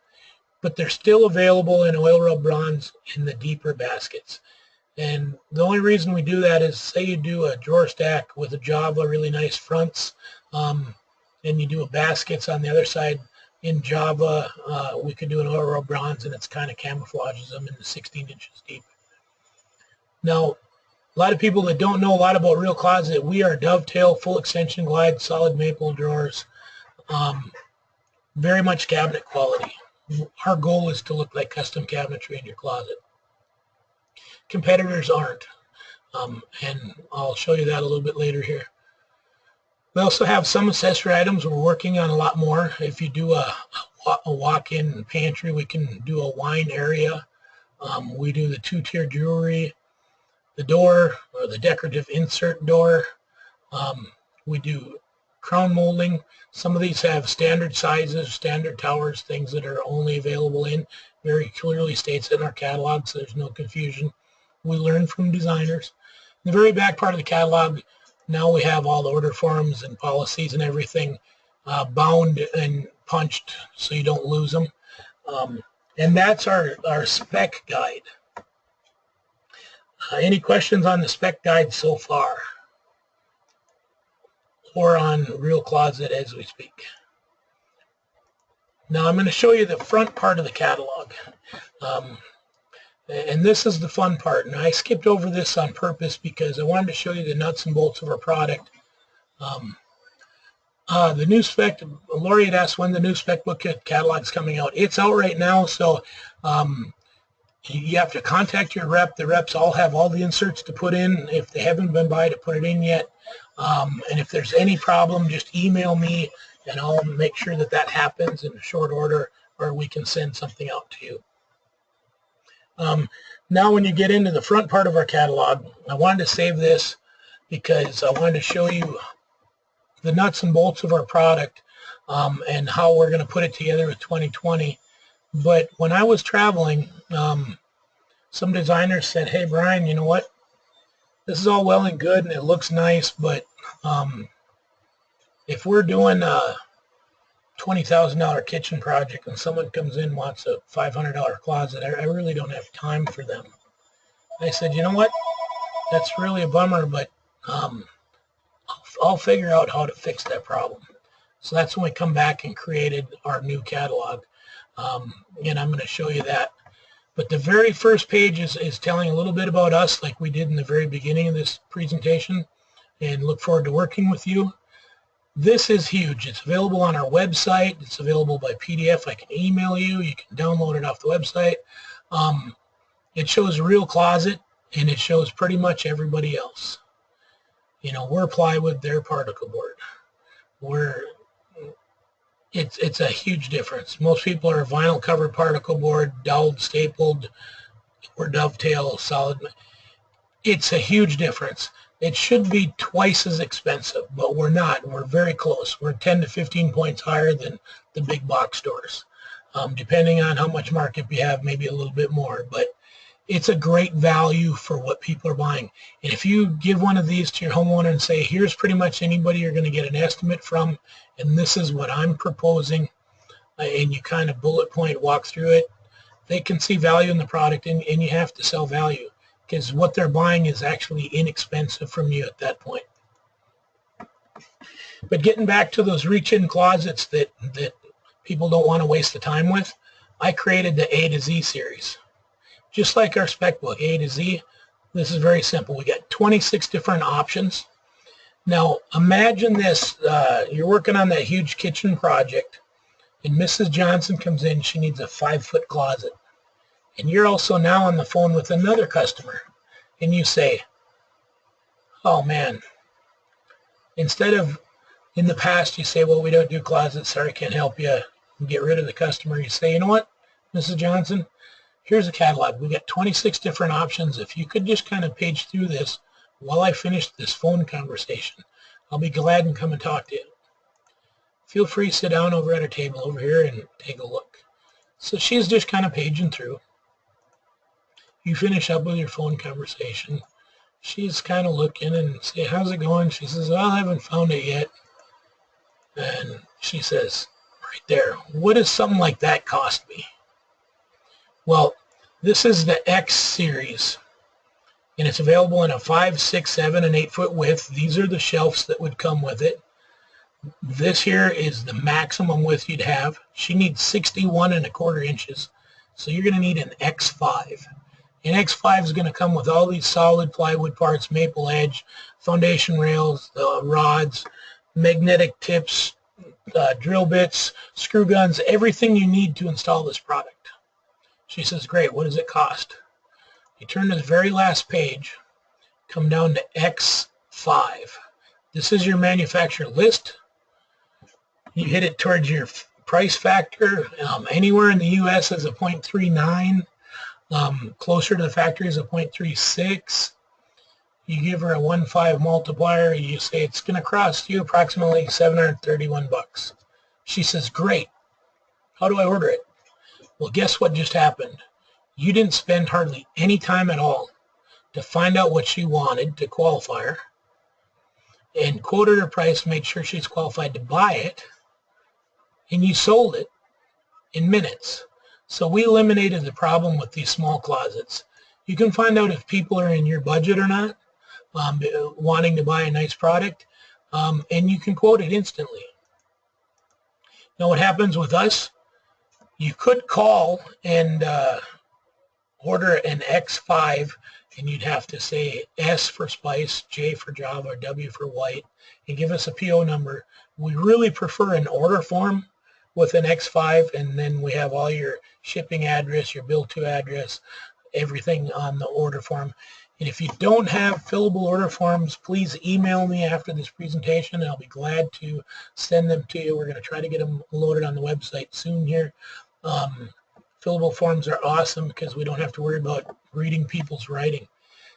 but they're still available in oil rub bronze in the deeper baskets. And the only reason we do that is, say you do a drawer stack with a Java, really nice fronts, and you do a baskets on the other side in Java, we could do an oil rub bronze, and it's kind of camouflages them in the 16 inches deep. Now, a lot of people that don't know a lot about Real Closet, we are dovetail, full extension glide, solid maple drawers, very much cabinet quality. Our goal is to look like custom cabinetry in your closet. Competitors aren't, and I'll show you that a little bit later here. We also have some accessory items. We're working on a lot more. If you do a walk-in pantry, we can do a wine area. We do the two-tier jewelry, the door, or the decorative insert door. We do crown molding. Some of these have standard sizes, standard towers, things that are only available in. Very clearly states in our catalog, so there's no confusion. We learn from designers. In the very back part of the catalog, now we have all the order forms and policies and everything bound and punched so you don't lose them. And that's our spec guide. Any questions on the spec guide so far? Or on Real Closet as we speak? Now I'm going to show you the front part of the catalog. And this is the fun part. And I skipped over this on purpose because I wanted to show you the nuts and bolts of our product. The new spec, Lori had asked when the new spec book catalog is coming out. It's out right now, so you have to contact your rep. The reps all have all the inserts to put in if they haven't been by to put it in yet. And if there's any problem, just email me and I'll make sure that that happens in short order, or we can send something out to you. Now when you get into the front part of our catalog, I wanted to save this because I wanted to show you the nuts and bolts of our product and how we're going to put it together with 2020. But when I was traveling, some designers said, hey, Brian, you know what? This is all well and good and it looks nice, but if we're doing a $20,000 kitchen project and someone comes in and wants a $500 closet, I really don't have time for them. I said, you know what? That's really a bummer, but I'll figure out how to fix that problem. So that's when we come back and created our new catalog. And I'm going to show you that. But the very first page is telling a little bit about us, like we did in the very beginning of this presentation, and look forward to working with you. This is huge. It's available on our website. It's available by PDF. I can email you. You can download it off the website. It shows Real Closet, and it shows pretty much everybody else. You know, we're plywood, they're particle board. It's a huge difference. Most people are vinyl covered particle board, doweled, stapled, or dovetail, solid. It's a huge difference. It should be twice as expensive, but we're not. We're very close. We're 10 to 15 points higher than the big box stores. Depending on how much markup you have, maybe a little bit more, but it's a great value for what people are buying. And if you give one of these to your homeowner and say, here's pretty much anybody you're going to get an estimate from, and this is what I'm proposing, and you kind of bullet point walk through it, they can see value in the product, and you have to sell value because what they're buying is actually inexpensive from you at that point. But getting back to those reach-in closets that people don't want to waste the time with, I created the A to Z series. Just like our spec book, A to Z, this is very simple. We got 26 different options. Now, imagine this. You're working on that huge kitchen project, and Mrs. Johnson comes in. She needs a 5-foot closet. And you're also now on the phone with another customer, and you say, oh, man, Instead of, in the past, you say, well, we don't do closets, sorry, can't help you, and get rid of the customer. You say, you know what, Mrs. Johnson, here's a catalog. We got 26 different options. If you could just kind of page through this while I finish this phone conversation, I'll be glad and come and talk to you. Feel free to sit down over at our table over here and take a look. So she's just kind of paging through. You finish up with your phone conversation. She's kind of looking and say, how's it going? She says, well, I haven't found it yet. And she says, right there, what does something like that cost me? Well, this is the X series, and it's available in a 5, 6, 7, and 8 foot width. These are the shelves that would come with it. This here is the maximum width you'd have. She needs 61¼ inches, so you're going to need an X5. An X5 is going to come with all these solid plywood parts, maple edge, foundation rails, rods, magnetic tips, drill bits, screw guns, everything you need to install this product. She says, great, what does it cost? You turn to the very last page, come down to X5. This is your manufacturer list. You hit it towards your price factor. Anywhere in the U.S. is a 0.39. Closer to the factory is a 0.36. You give her a 1.5 multiplier. You say it's going to cost you approximately $731. She says, great. How do I order it? Well, guess what just happened? You didn't spend hardly any time at all to find out what she wanted to qualify her and quoted her price, made sure she's qualified to buy it, and you sold it in minutes. So we eliminated the problem with these small closets. You can find out if people are in your budget or not, wanting to buy a nice product, and you can quote it instantly. Now what happens with us, you could call and order an X5, and you'd have to say S for spice, J for Java, or W for white, and give us a PO number. We really prefer an order form with an X5, and then we have all your shipping address, your bill to address, everything on the order form. And if you don't have fillable order forms, please email me after this presentation, and I'll be glad to send them to you. We're going to try to get them loaded on the website soon here. Fillable forms are awesome because we don't have to worry about reading people's writing.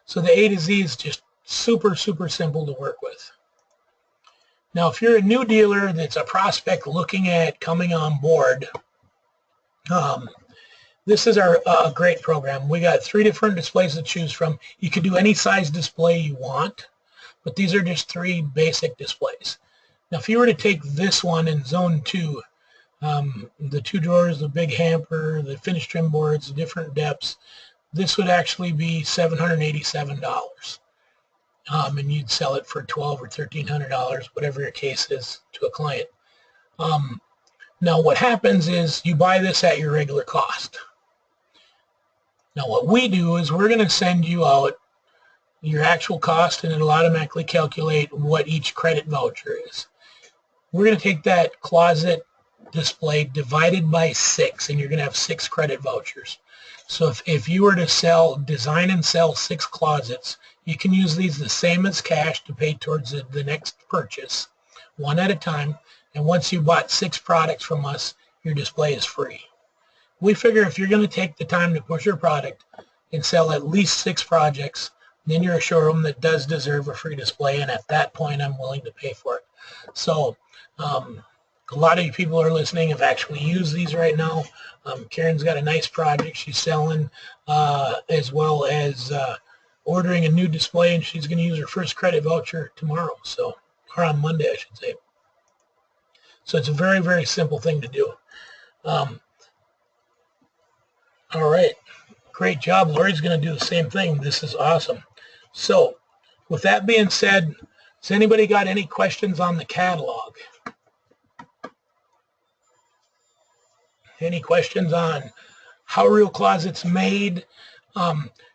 So the A to Z is just super, super simple to work with. Now, if you're a new dealer that's a prospect looking at coming on board, this is our great program. We got 3 different displays to choose from. You can do any size display you want, but these are just 3 basic displays. Now, if you were to take this one in zone 2, the 2 drawers, the big hamper, the finished trim boards, the different depths, this would actually be $787. And you'd sell it for $1,200 or $1,300, whatever your case is, to a client. Now, what happens is you buy this at your regular cost. Now, what we do is we're going to send you out your actual cost, and it'll automatically calculate what each credit voucher is. We're going to take that closet display divided by 6, and you're going to have 6 credit vouchers. So if you were to design and sell 6 closets, you can use these the same as cash to pay towards the next purchase, one at a time. And once you bought 6 products from us, your display is free. We figure if you're going to take the time to push your product and sell at least 6 projects, then you're a showroom that does deserve a free display, and at that point, I'm willing to pay for it. So a lot of you people who are listening have actually used these right now. Karen's got a nice project she's selling, as well as ordering a new display, and she's going to use her first credit voucher tomorrow, or on Monday, I should say. So it's a very, very simple thing to do. All right. Great job. Lori's going to do the same thing. This is awesome. So with that being said, has anybody got any questions on the catalog? Any questions on how Real Closet's made?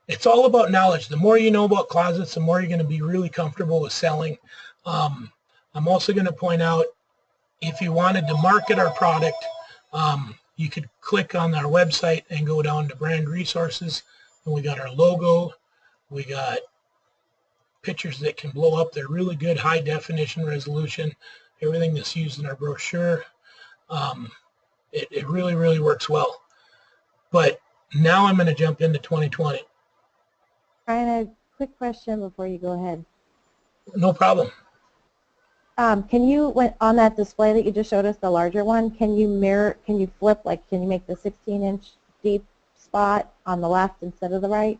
It's all about knowledge. The more you know about closets, the more you're going to be really comfortable with selling. I'm also going to point out, if you wanted to market our product, you could click on our website and go down to brand resources, and we got our logo, we got pictures that can blow up. They're really good high definition resolution. Everything that's used in our brochure. It really, really works well. But now I'm going to jump into 2020. Brian, a quick question before you go ahead. No problem. Can you, on that display that you just showed us, the larger one, can you flip, like, can you make the 16-inch deep spot on the left instead of the right?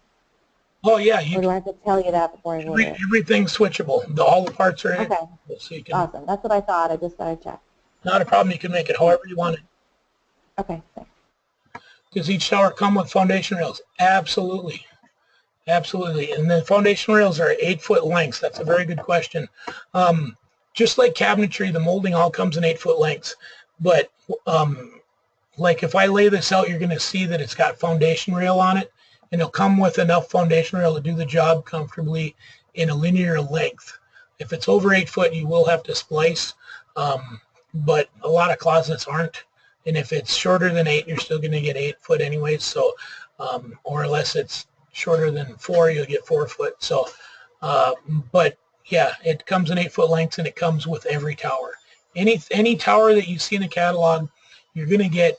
Oh, yeah. Or do I have to tell you that before I order it? Everything's switchable. All the parts are in. Okay. So you can, Awesome. That's what I thought. I just thought I'd check. not a problem. You can make it however you want it. Okay, thanks. Does each tower come with foundation rails? Absolutely. Absolutely. And the foundation rails are 8-foot lengths. That's a very good question. Just like cabinetry, the molding all comes in 8-foot lengths. But like if I lay this out, you're going to see that it's got foundation rail on it. And it'll come with enough foundation rail to do the job comfortably in a linear length. If it's over 8 foot, you will have to splice. But a lot of closets aren't. And if it's shorter than 8, you're still going to get 8 foot anyways. So, or unless it's shorter than 4, you'll get 4 foot. So, but yeah, it comes in 8-foot lengths and it comes with every tower. Any tower that you see in the catalog, you're going to get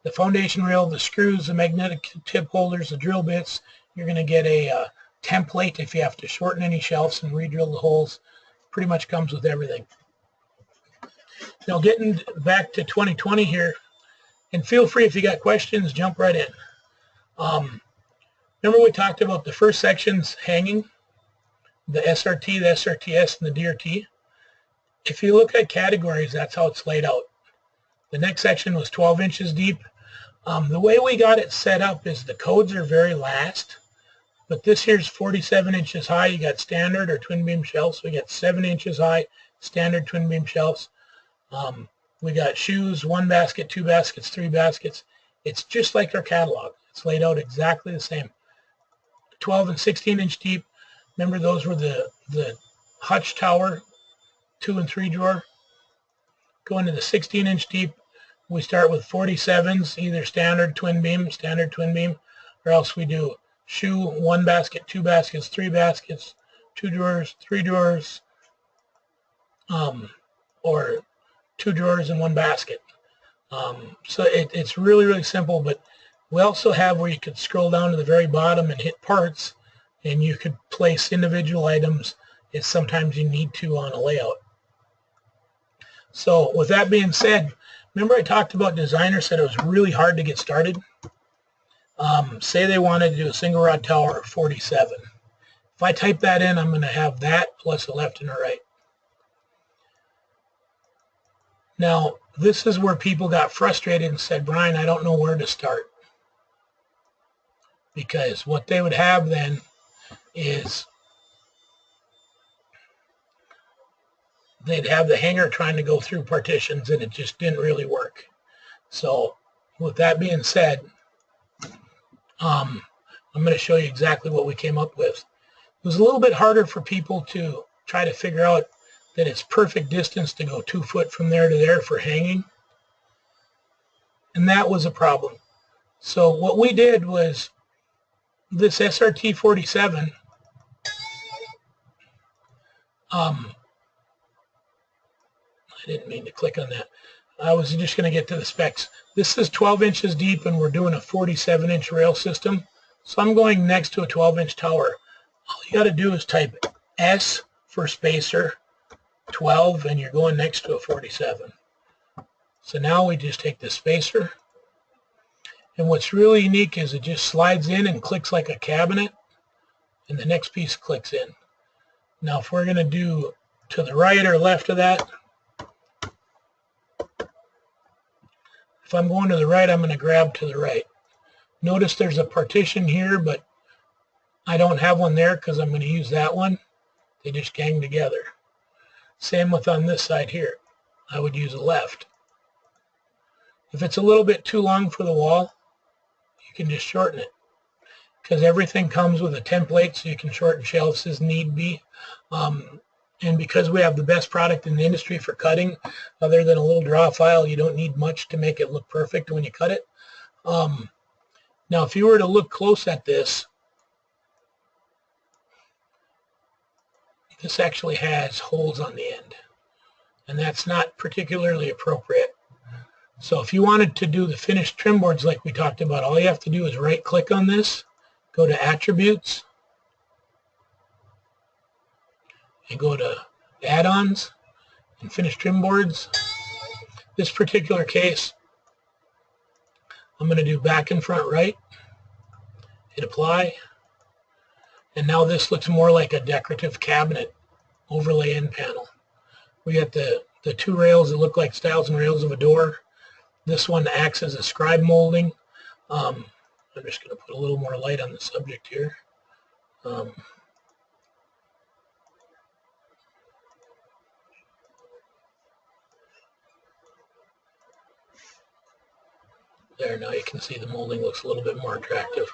the foundation rail, the screws, the magnetic tip holders, the drill bits. You're going to get a template if you have to shorten any shelves and re-drill the holes. Pretty much comes with everything. Now getting back to 2020 here, and feel free if you got questions, jump right in. Remember we talked about the first sections hanging, the SRT, the SRTS, and the DRT? If you look at categories, that's how it's laid out. The next section was 12 inches deep. The way we got it set up is the codes are very last, but this here's 47 inches high. You got standard or twin beam shelves. We got 7 inches high, standard twin beam shelves. We got shoes, 1 basket, 2 baskets, 3 baskets. It's just like our catalog. It's laid out exactly the same. 12 and 16 inch deep. Remember those were the hutch tower, 2 and 3 drawer. Going to the 16 inch deep, we start with 47s, either standard twin beam, or else we do shoe, 1 basket, 2 baskets, 3 baskets, 2 drawers, 3 drawers, or 2 drawers and 1 basket. So it's really, really simple, but we also have where you could scroll down to the very bottom and hit parts, and you could place individual items if sometimes you need to on a layout. So with that being said, remember I talked about designers said it was really hard to get started? Say they wanted to do a single rod tower of 47. If I type that in, I'm going to have that plus a left and a right. Now, this is where people got frustrated and said, Brian, I don't know where to start. Because what they would have then is they'd have the hanger trying to go through partitions and it just didn't really work. So with that being said, I'm going to show you exactly what we came up with. It was a little bit harder for people to try to figure out that it's perfect distance to go 2 foot from there to there for hanging. And that was a problem. So what we did was this SRT 47, I didn't mean to click on that. I was just going to get to the specs. This is 12 inches deep and we're doing a 47-inch rail system. So I'm going next to a 12-inch tower. All you got to do is type S for spacer 12 and you're going next to a 47. So now we just take the spacer. And what's really unique is it just slides in and clicks like a cabinet and the next piece clicks in. Now if we're going to do to the right or left of that, if I'm going to the right, I'm going to grab to the right. Notice there's a partition here, but I don't have one there because I'm going to use that one. They just gang together. Same with on this side here. I would use a left. If it's a little bit too long for the wall, you can just shorten it. Because everything comes with a template, so you can shorten shelves as need be. And because we have the best product in the industry for cutting, other than a little draw file, you don't need much to make it look perfect when you cut it. Now, if you were to look close at this, this actually has holes on the end, and that's not particularly appropriate. So if you wanted to do the finished trim boards like we talked about, all you have to do is right click on this, go to attributes, and go to add-ons and finished trim boards. This particular case, I'm going to do back and front right, hit apply, and now this looks more like a decorative cabinet overlay end panel. We got the two rails that look like stiles and rails of a door. This one acts as a scribe molding. I'm just going to put a little more light on the subject here. There, now you can see the molding looks a little bit more attractive.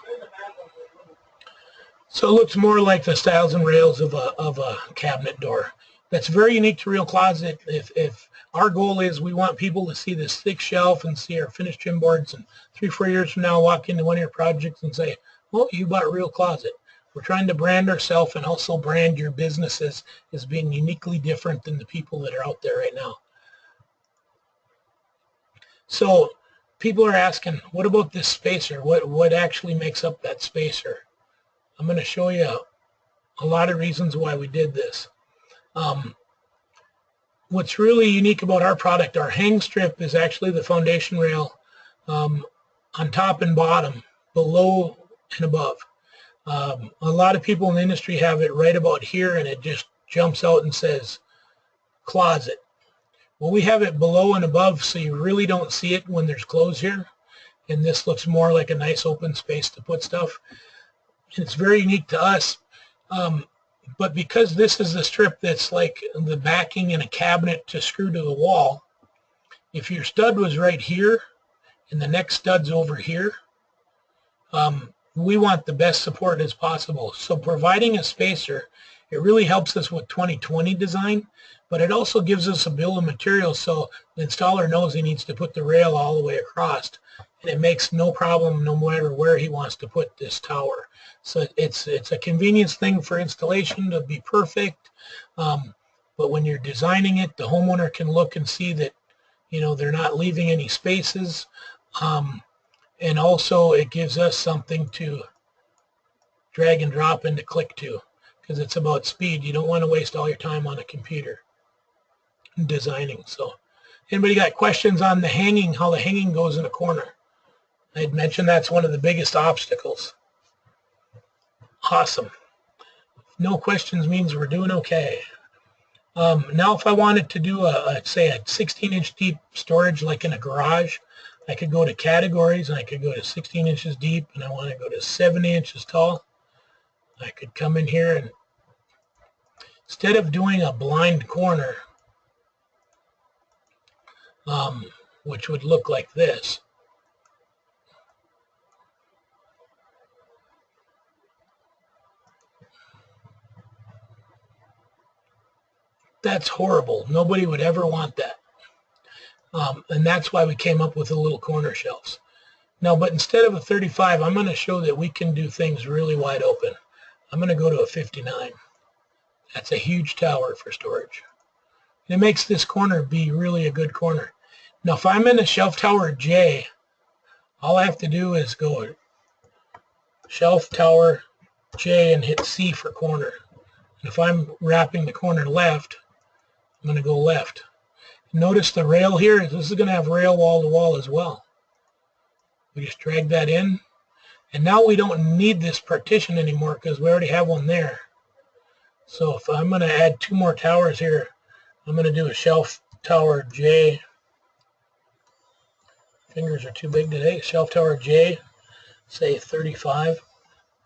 So it looks more like the stiles and rails of a cabinet door. That's very unique to Real Closet. If our goal is we want people to see this thick shelf and see our finished trim boards, and 3-4 years from now walk into one of your projects and say, well, you bought Real Closet. We're trying to brand ourselves and also brand your businesses as being uniquely different than the people that are out there right now. So people are asking, what about this spacer? What actually makes up that spacer? I'm going to show you a lot of reasons why we did this. What's really unique about our product, our hang strip is actually the foundation rail on top and bottom, below and above. A lot of people in the industry have it right about here, and it just jumps out and says closet. Well, we have it below and above, so you really don't see it when there's clothes here, and this looks more like a nice open space to put stuff. And it's very unique to us. But because this is the strip that's like the backing in a cabinet to screw to the wall, if your stud was right here and the next stud's over here, we want the best support as possible. So providing a spacer, it really helps us with 2020 design, but it also gives us a bill of materials so the installer knows he needs to put the rail all the way across, and it makes no problem no matter where he wants to put this tower. So it's a convenience thing for installation to be perfect, but when you're designing it, the homeowner can look and see that, you know, they're not leaving any spaces, and also it gives us something to drag and drop and to click to, because it's about speed. You don't want to waste all your time on a computer designing. So anybody got questions on the hanging, how the hanging goes in a corner? I'd mentioned that's one of the biggest obstacles. Awesome. No questions means we're doing okay. Now if I wanted to do say a 16-inch deep storage like in a garage, I could go to categories and I could go to 16 inches deep, and I want to go to 70 inches tall. I could come in here, and instead of doing a blind corner, which would look like this, that's horrible. Nobody would ever want that. And that's why we came up with the little corner shelves. Now, but instead of a 35, I'm going to show that we can do things really wide open. I'm going to go to a 59. That's a huge tower for storage. And it makes this corner be really a good corner. Now, if I'm in a shelf tower J, all I have to do is go shelf tower J and hit C for corner. And if I'm wrapping the corner left, I'm going to go left. Notice the rail here. This is going to have rail wall to wall as well. We just drag that in. And now we don't need this partition anymore because we already have one there. So if I'm going to add 2 more towers here, I'm going to do a shelf tower J. Fingers are too big today. Shelf tower J, say 35.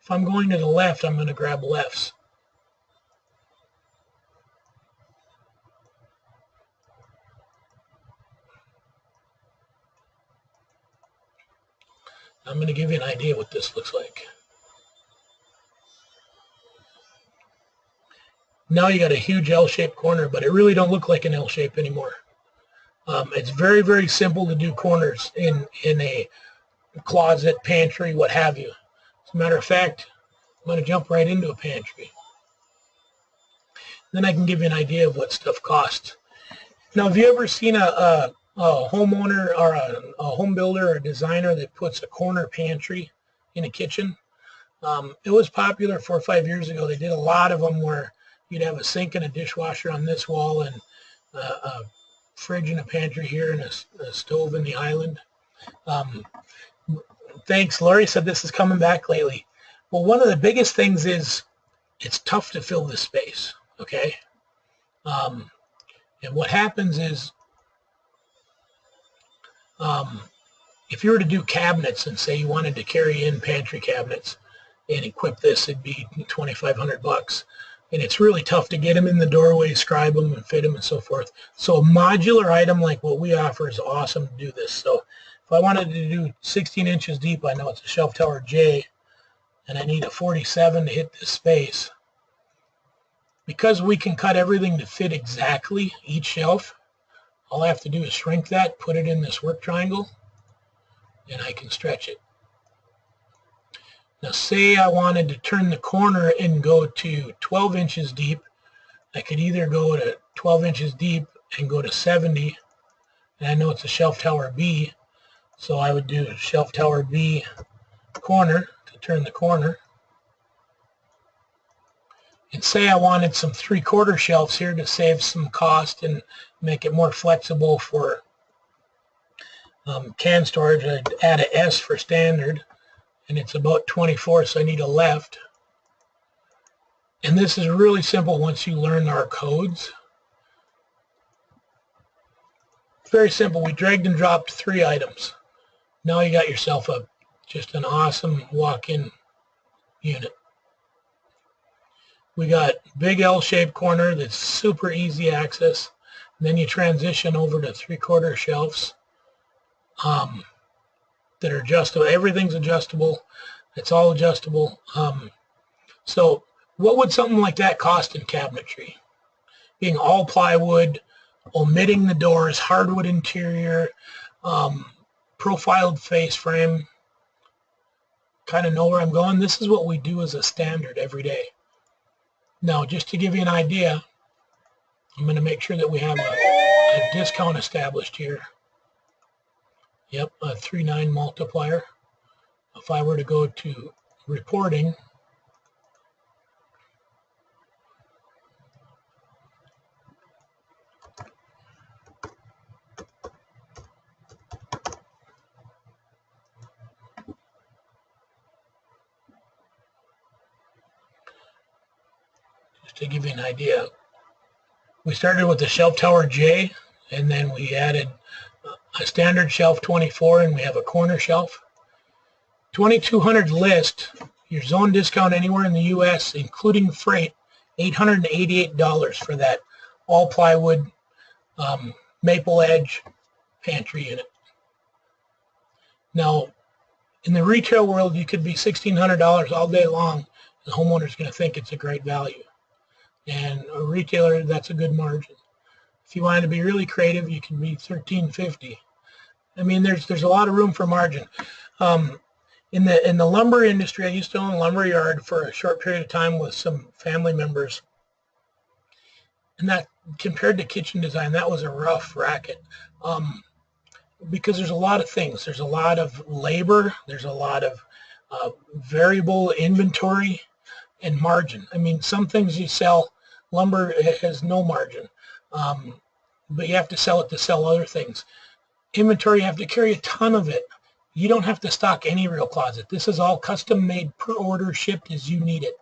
If I'm going to the left, I'm going to grab lefts. I'm going to give you an idea what this looks like. Now you got a huge L-shaped corner, but it really don't look like an L shape anymore. It's very, very simple to do corners in a closet, pantry, what have you. As a matter of fact, I'm going to jump right into a pantry. Then I can give you an idea of what stuff costs. Now, have you ever seen a homeowner or a home builder or a designer that puts a corner pantry in a kitchen? It was popular 4 or 5 years ago. They did a lot of them where you'd have a sink and a dishwasher on this wall and a fridge and a pantry here and a stove in the island. Thanks. Lori said this is coming back lately. Well, one of the biggest things is it's tough to fill this space, okay? And what happens is if you were to do cabinets and say you wanted to carry in pantry cabinets and equip this, it'd be $2,500. And it's really tough to get them in the doorway, scribe them, and fit them, and so forth. So a modular item like what we offer is awesome to do this. So if I wanted to do 16 inches deep, I know it's a shelf tower J, and I need a 47 to hit this space. Because we can cut everything to fit exactly each shelf, all I have to do is shrink that, put it in this work triangle, and I can stretch it. Now say I wanted to turn the corner and go to 12 inches deep. I could either go to 12 inches deep and go to 70, and I know it's a shelf tower B, so I would do a shelf tower B corner to turn the corner. And say I wanted some 3/4 shelves here to save some cost and make it more flexible for can storage. I'd add a S for standard, and it's about 24, so I need a left. And this is really simple once you learn our codes. It's very simple. We dragged and dropped 3 items. Now you got yourself just an awesome walk-in unit. We got big L-shaped corner that's super easy access. And then you transition over to 3/4 shelves that are adjustable. Everything's adjustable. It's all adjustable. So what would something like that cost in cabinetry? Being all plywood, omitting the doors, hardwood interior, profiled face frame. Kind of know where I'm going. This is what we do as a standard every day. Now, just to give you an idea, I'm going to make sure that we have a discount established here. Yep, a 3.9 multiplier. If I were to go to reporting, to give you an idea, we started with the shelf tower J, and then we added a standard shelf 24, and we have a corner shelf. 2200 list, your zone discount anywhere in the U.S., including freight, $888 for that all plywood maple edge pantry unit. Now, in the retail world, you could be $1,600 all day long. The homeowner's going to think it's a great value. And a retailer, that's a good margin. If you want to be really creative, you can be $1,350. I mean, there's a lot of room for margin. In the lumber industry, I used to own a lumber yard for a short period of time with some family members. And that, compared to kitchen design, that was a rough racket. Because there's a lot of things. There's a lot of labor. There's a lot of variable inventory and margin. I mean, some things you sell, lumber has no margin, but you have to sell it to sell other things. Inventory, you have to carry a ton of it. You don't have to stock any Real Closet. This is all custom made per order, shipped as you need it.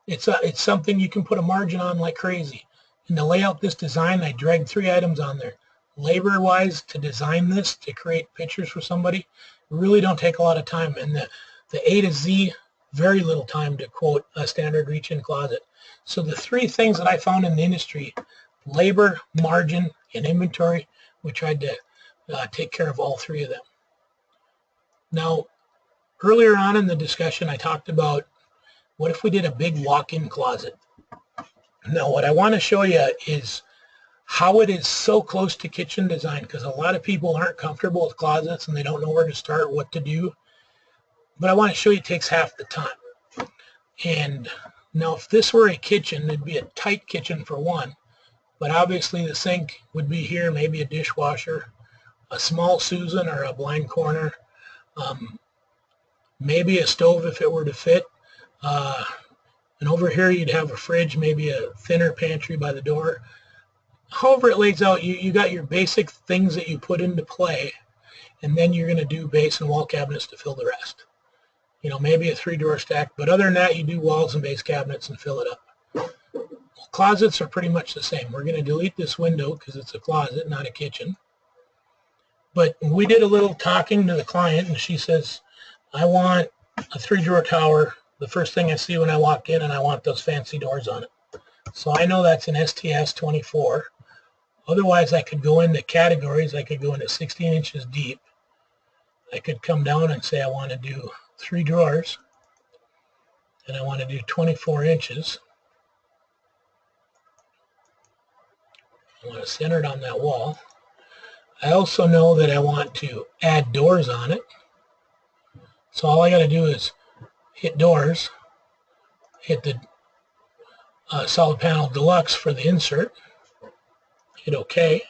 It's something you can put a margin on like crazy. And to lay out this design, I dragged 3 items on there. Labor-wise, to design this, to create pictures for somebody, really don't take a lot of time. And the A to Z, very little time to quote a standard reach-in closet. So the 3 things that I found in the industry, labor, margin, and inventory, we tried to take care of all 3 of them. Now, earlier on in the discussion, I talked about what if we did a big walk-in closet. Now, what I want to show you is how it is so close to kitchen design, because a lot of people aren't comfortable with closets and they don't know where to start, what to do. But I want to show you it takes half the time. And Now, if this were a kitchen, it'd be a tight kitchen for one, but obviously the sink would be here, maybe a dishwasher, a small Susan or a blind corner, maybe a stove if it were to fit. And over here you'd have a fridge, maybe a thinner pantry by the door. However it lays out, you got your basic things that you put into play, and then you're going to do base and wall cabinets to fill the rest. You know, maybe a 3-drawer stack, but other than that, you do walls and base cabinets and fill it up. Closets are pretty much the same. We're going to delete this window because it's a closet, not a kitchen. But we did a little talking to the client, and she says, I want a 3-drawer tower, the first thing I see when I walk in, and I want those fancy doors on it. So I know that's an STS 24. Otherwise, I could go into categories. I could go into 16 inches deep. I could come down and say I want to do 3 drawers, and I want to do 24 inches. I want to center it on that wall. I also know that I want to add doors on it. So all I got to do is hit doors, hit the solid panel deluxe for the insert, hit OK.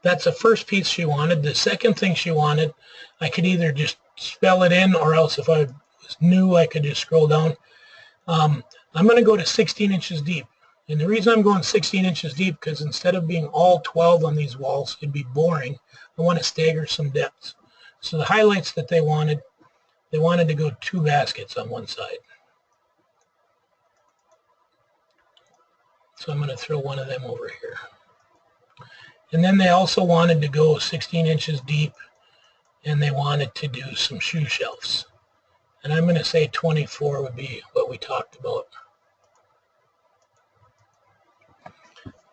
That's the first piece she wanted. The second thing she wanted, I could either just spell it in, or else if I was new, I could just scroll down. I'm going to go to 16 inches deep. And the reason I'm going 16 inches deep, because instead of being all 12 on these walls, it'd be boring. I want to stagger some depths. So the highlights that they wanted to go 2 baskets on one side. So I'm going to throw one of them over here. And then they also wanted to go 16 inches deep, and they wanted to do some shoe shelves. And I'm going to say 24 would be what we talked about.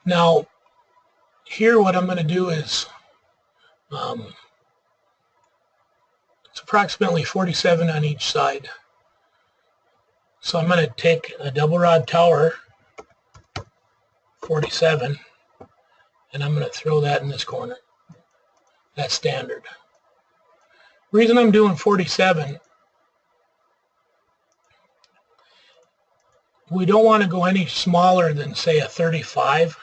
Now, here what I'm going to do is, it's approximately 47 on each side. So I'm going to take a double rod tower, 47, and I'm going to throw that in this corner. That's standard. Reason I'm doing 47, we don't want to go any smaller than, say, a 35.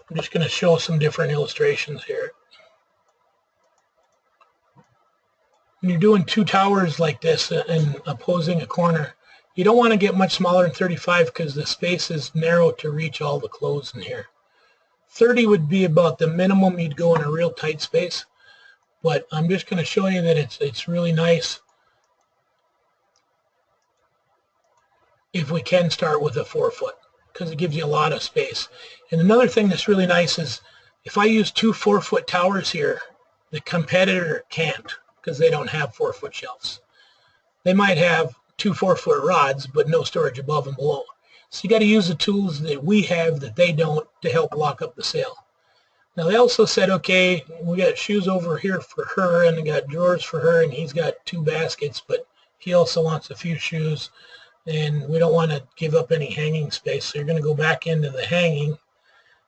I'm just going to show some different illustrations here. When you're doing 2 towers like this and opposing a corner, you don't want to get much smaller than 35 because the space is narrow to reach all the clothes in here. 30 would be about the minimum you'd go in a real tight space, but I'm just going to show you that it's really nice if we can start with a 4 foot, because it gives you a lot of space. And another thing that's really nice is if I use 2 4-foot towers here, the competitor can't, because they don't have 4-foot shelves. They might have 2 4-foot rods, but no storage above and below. So you got to use the tools that we have that they don't to help lock up the sale. Now they also said, okay, we got shoes over here for her, and we got drawers for her, and he's got 2 baskets, but he also wants a few shoes, and we don't want to give up any hanging space. So you're going to go back into the hanging,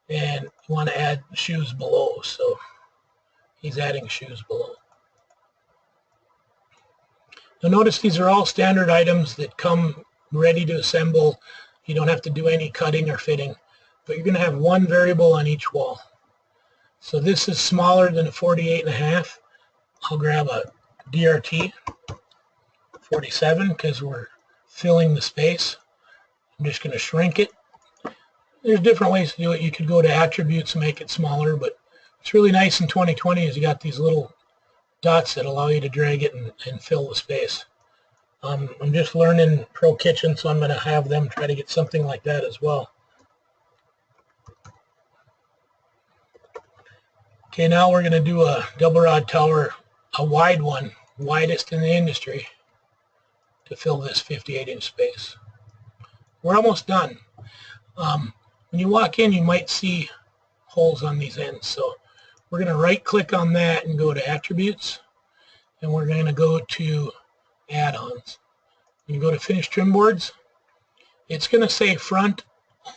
and you want to add shoes below. So he's adding shoes below. Now notice these are all standard items that come ready to assemble. You don't have to do any cutting or fitting, but you're going to have 1 variable on each wall. So this is smaller than a 48.5. I'll grab a DRT 47 because we're filling the space. I'm just going to shrink it. There's different ways to do it. You could go to attributes and make it smaller, but it's really nice in 2020 is you got these little dots that allow you to drag it and fill the space. I'm just learning Pro Kitchen, so I'm going to have them try to get something like that as well. Okay, now we're going to do a double rod tower, a wide one, widest in the industry, to fill this 58-inch space. We're almost done. When you walk in, you might see holes on these ends, so we're going to right-click on that and go to Attributes, and we're going to go to Add-ons. When you go to Finish Trim Boards, it's going to say front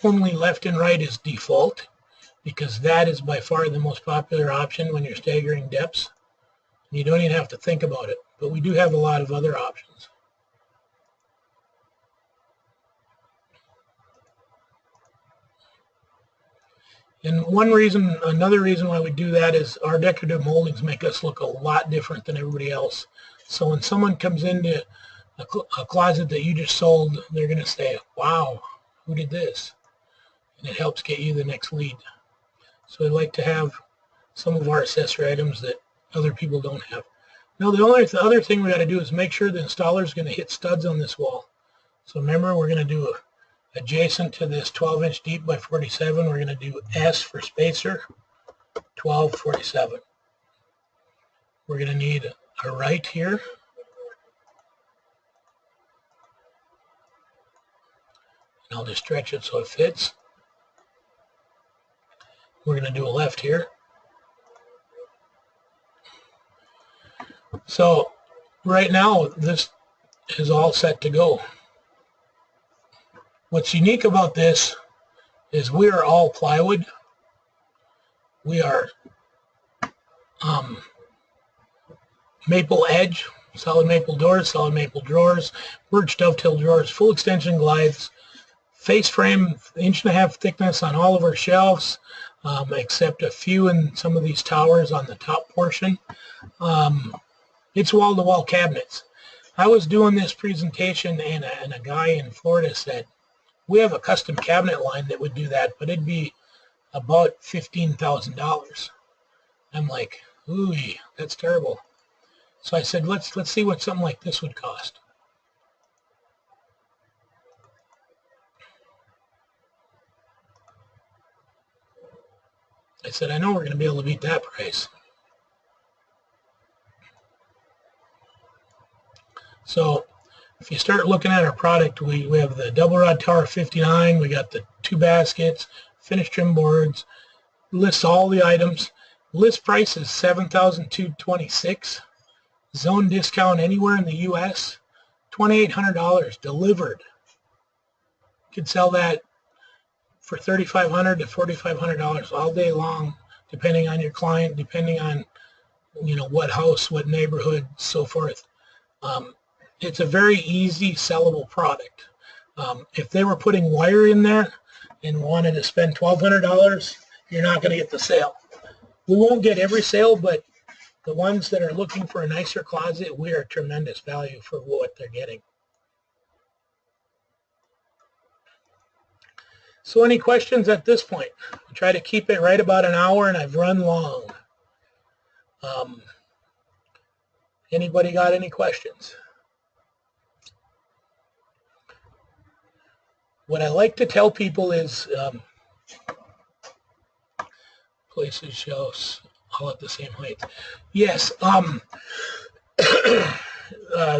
only left and right is default, because that is by far the most popular option when you're staggering depths. You don't even have to think about it, but we do have a lot of other options. And another reason why we do that is our decorative moldings make us look a lot different than everybody else. So when someone comes into a closet that you just sold, they're going to say, wow, who did this? And it helps get you the next lead. So I like to have some of our accessory items that other people don't have. Now the other thing we got to do is make sure the installer is going to hit studs on this wall. So remember, we're going to do adjacent to this 12-inch deep by 47, we're going to do S for spacer, 1247. We're going to need a right here. And I'll just stretch it so it fits. We're going to do a left here. So right now, this is all set to go. What's unique about this is we are all plywood. We are maple edge, solid maple doors, solid maple drawers, birch dovetail drawers, full extension glides, face frame, 1.5 inch thickness on all of our shelves, except a few in some of these towers on the top portion. It's wall-to-wall cabinets. I was doing this presentation and a guy in Florida said, we have a custom cabinet line that would do that, but it'd be about $15,000. I'm like, ooh, that's terrible. So I said, let's see what something like this would cost. I said, I know we're going to be able to beat that price. So if you start looking at our product, we have the double rod tower 59, we got the 2 baskets, finished trim boards, lists all the items. List price is $7,226. Zone discount anywhere in the U.S., $2,800 delivered. You could sell that for $3,500 to $4,500 all day long, depending on your client, depending on what house, what neighborhood, so forth. It's a very easy sellable product. If they were putting wire in there and wanted to spend $1,200, you're not going to get the sale. We won't get every sale, but the ones that are looking for a nicer closet, we are tremendous value for what they're getting. So any questions at this point? I try to keep it right about an hour, and I've run long. Anybody got any questions? What I like to tell people is places shelves all at the same height. Yes,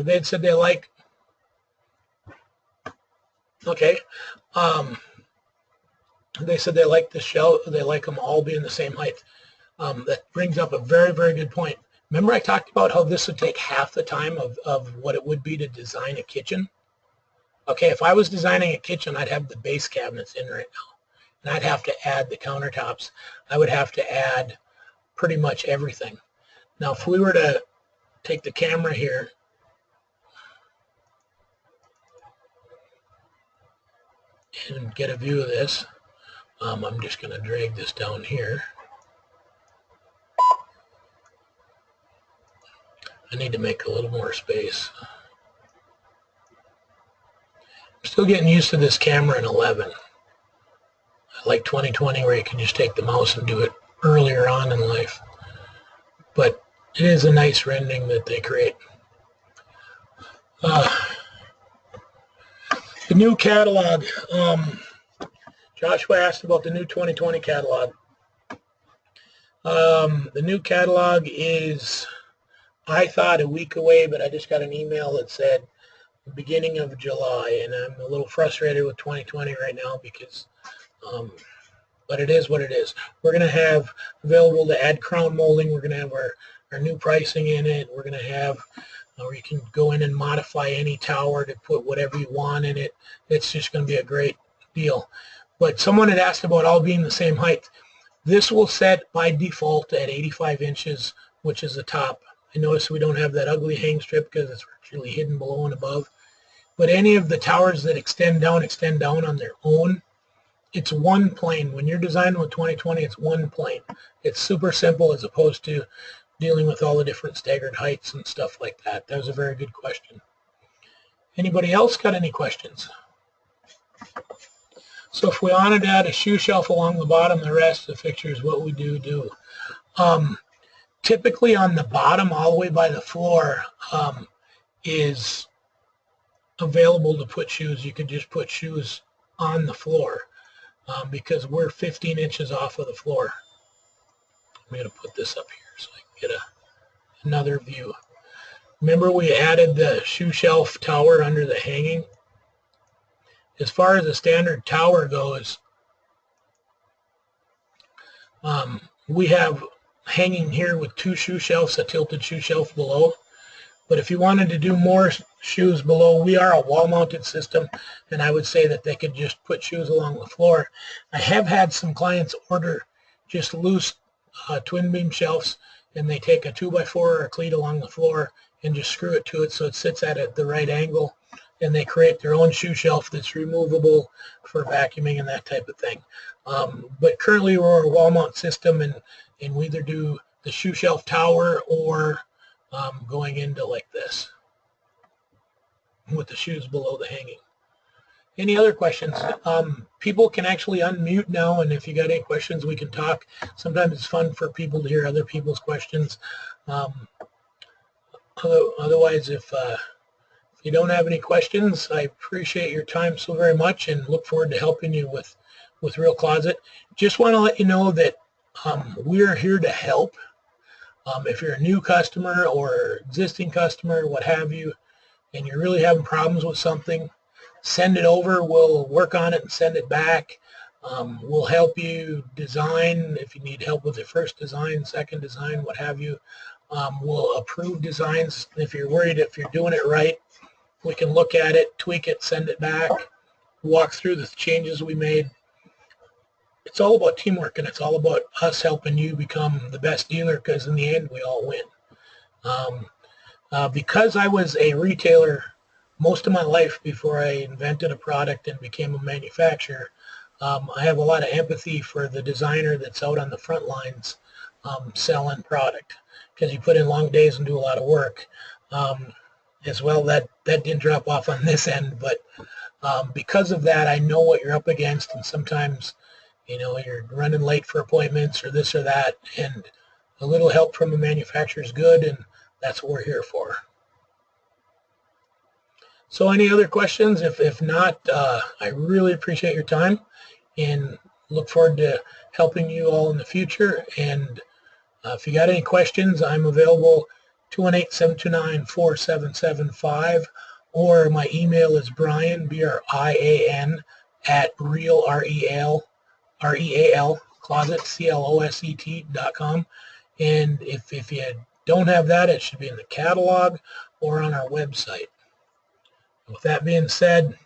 they said they like, okay, they said they like the shelf, they like them all being the same height. That brings up a very, very good point. Remember I talked about how this would take half the time of what it would be to design a kitchen? Okay, if I was designing a kitchen, I'd have the base cabinets in right now. And I'd have to add the countertops. I would have to add pretty much everything. Now, if we were to take the camera here and get a view of this, I'm just going to drag this down here. I need to make a little more space. I'm still getting used to this camera in 11. I like 2020 where you can just take the mouse and do it earlier on in life. But it is a nice rendering that they create. The new catalog. Joshua asked about the new 2020 catalog. The new catalog is, I thought, a week away, but I just got an email that said the beginning of July, and I'm a little frustrated with 2020 right now because, but it is what it is. We're going to have available to add crown molding. We're going to have our new pricing in it. We're going to have where you can go in and modify any tower to put whatever you want in it. It's just going to be a great deal. But someone had asked about all being the same height. This will set by default at 85 inches, which is the top. I notice we don't have that ugly hang strip because it's virtually hidden below and above. But any of the towers that extend down on their own. it's one plane. When you're designing with 2020, it's one plane. It's super simple as opposed to dealing with all the different staggered heights and stuff like that. That was a very good question. Anybody else got any questions? So if we wanted to add a shoe shelf along the bottom, the rest of the fixtures, what we do. Typically on the bottom, all the way by the floor, is available to put shoes. You could just put shoes on the floor because we're 15 inches off of the floor. I'm going to put this up here so I can get another view. Remember we added the shoe shelf tower under the hanging? As far as the standard tower goes, we have hanging here with 2 shoe shelves, a tilted shoe shelf below. But if you wanted to do more shoes below, we are a wall-mounted system, and I would say that they could just put shoes along the floor. I have had some clients order just loose twin beam shelves, and they take a 2x4 or a cleat along the floor and just screw it to it so it sits at the right angle, and they create their own shoe shelf that's removable for vacuuming and that type of thing. But currently we're a wall mount system, and we either do the shoe shelf tower or going into like this with the shoes below the hanging. Any other questions? People can actually unmute now, and if you got any questions, we can talk. Sometimes it's fun for people to hear other people's questions. Otherwise, if you don't have any questions, I appreciate your time so very much and look forward to helping you with Real Closet. Just want to let you know that we're here to help. If you're a new customer or existing customer, what have you, and you're really having problems with something, send it over. We'll work on it and send it back. We'll help you design if you need help with your first design, second design, what have you. We'll approve designs. If you're worried if you're doing it right, we can look at it, tweak it, send it back, walk through the changes we made. It's all about teamwork, and it's all about us helping you become the best dealer, because in the end, we all win. Because I was a retailer most of my life before I invented a product and became a manufacturer, I have a lot of empathy for the designer that's out on the front lines selling product, because you put in long days and do a lot of work. As well, that didn't drop off on this end, but because of that, I know what you're up against, and sometimes you're running late for appointments or this or that, and a little help from a manufacturer is good, and that's what we're here for. So any other questions? If not, I really appreciate your time and look forward to helping you all in the future. And if you got any questions, I'm available 218-729-4775, or my email is Brian, B-R-I-A-N, at REAL closet, CLOSET.com. And if you don't have that, it should be in the catalog or on our website. With that being said,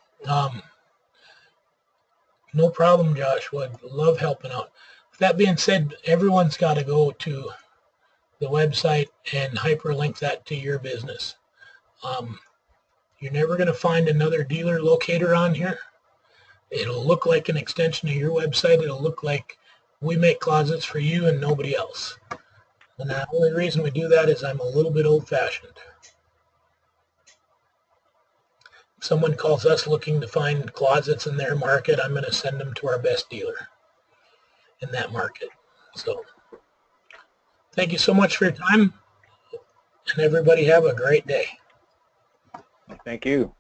no problem, Josh. Would love helping out. With that being said, everyone's got to go to the website and hyperlink that to your business. You're never going to find another dealer locator on here. It'll look like an extension of your website. It'll look like we make closets for you and nobody else. And the only reason we do that is I'm a little bit old-fashioned. If someone calls us looking to find closets in their market, I'm going to send them to our best dealer in that market. So thank you so much for your time, and everybody have a great day. Thank you.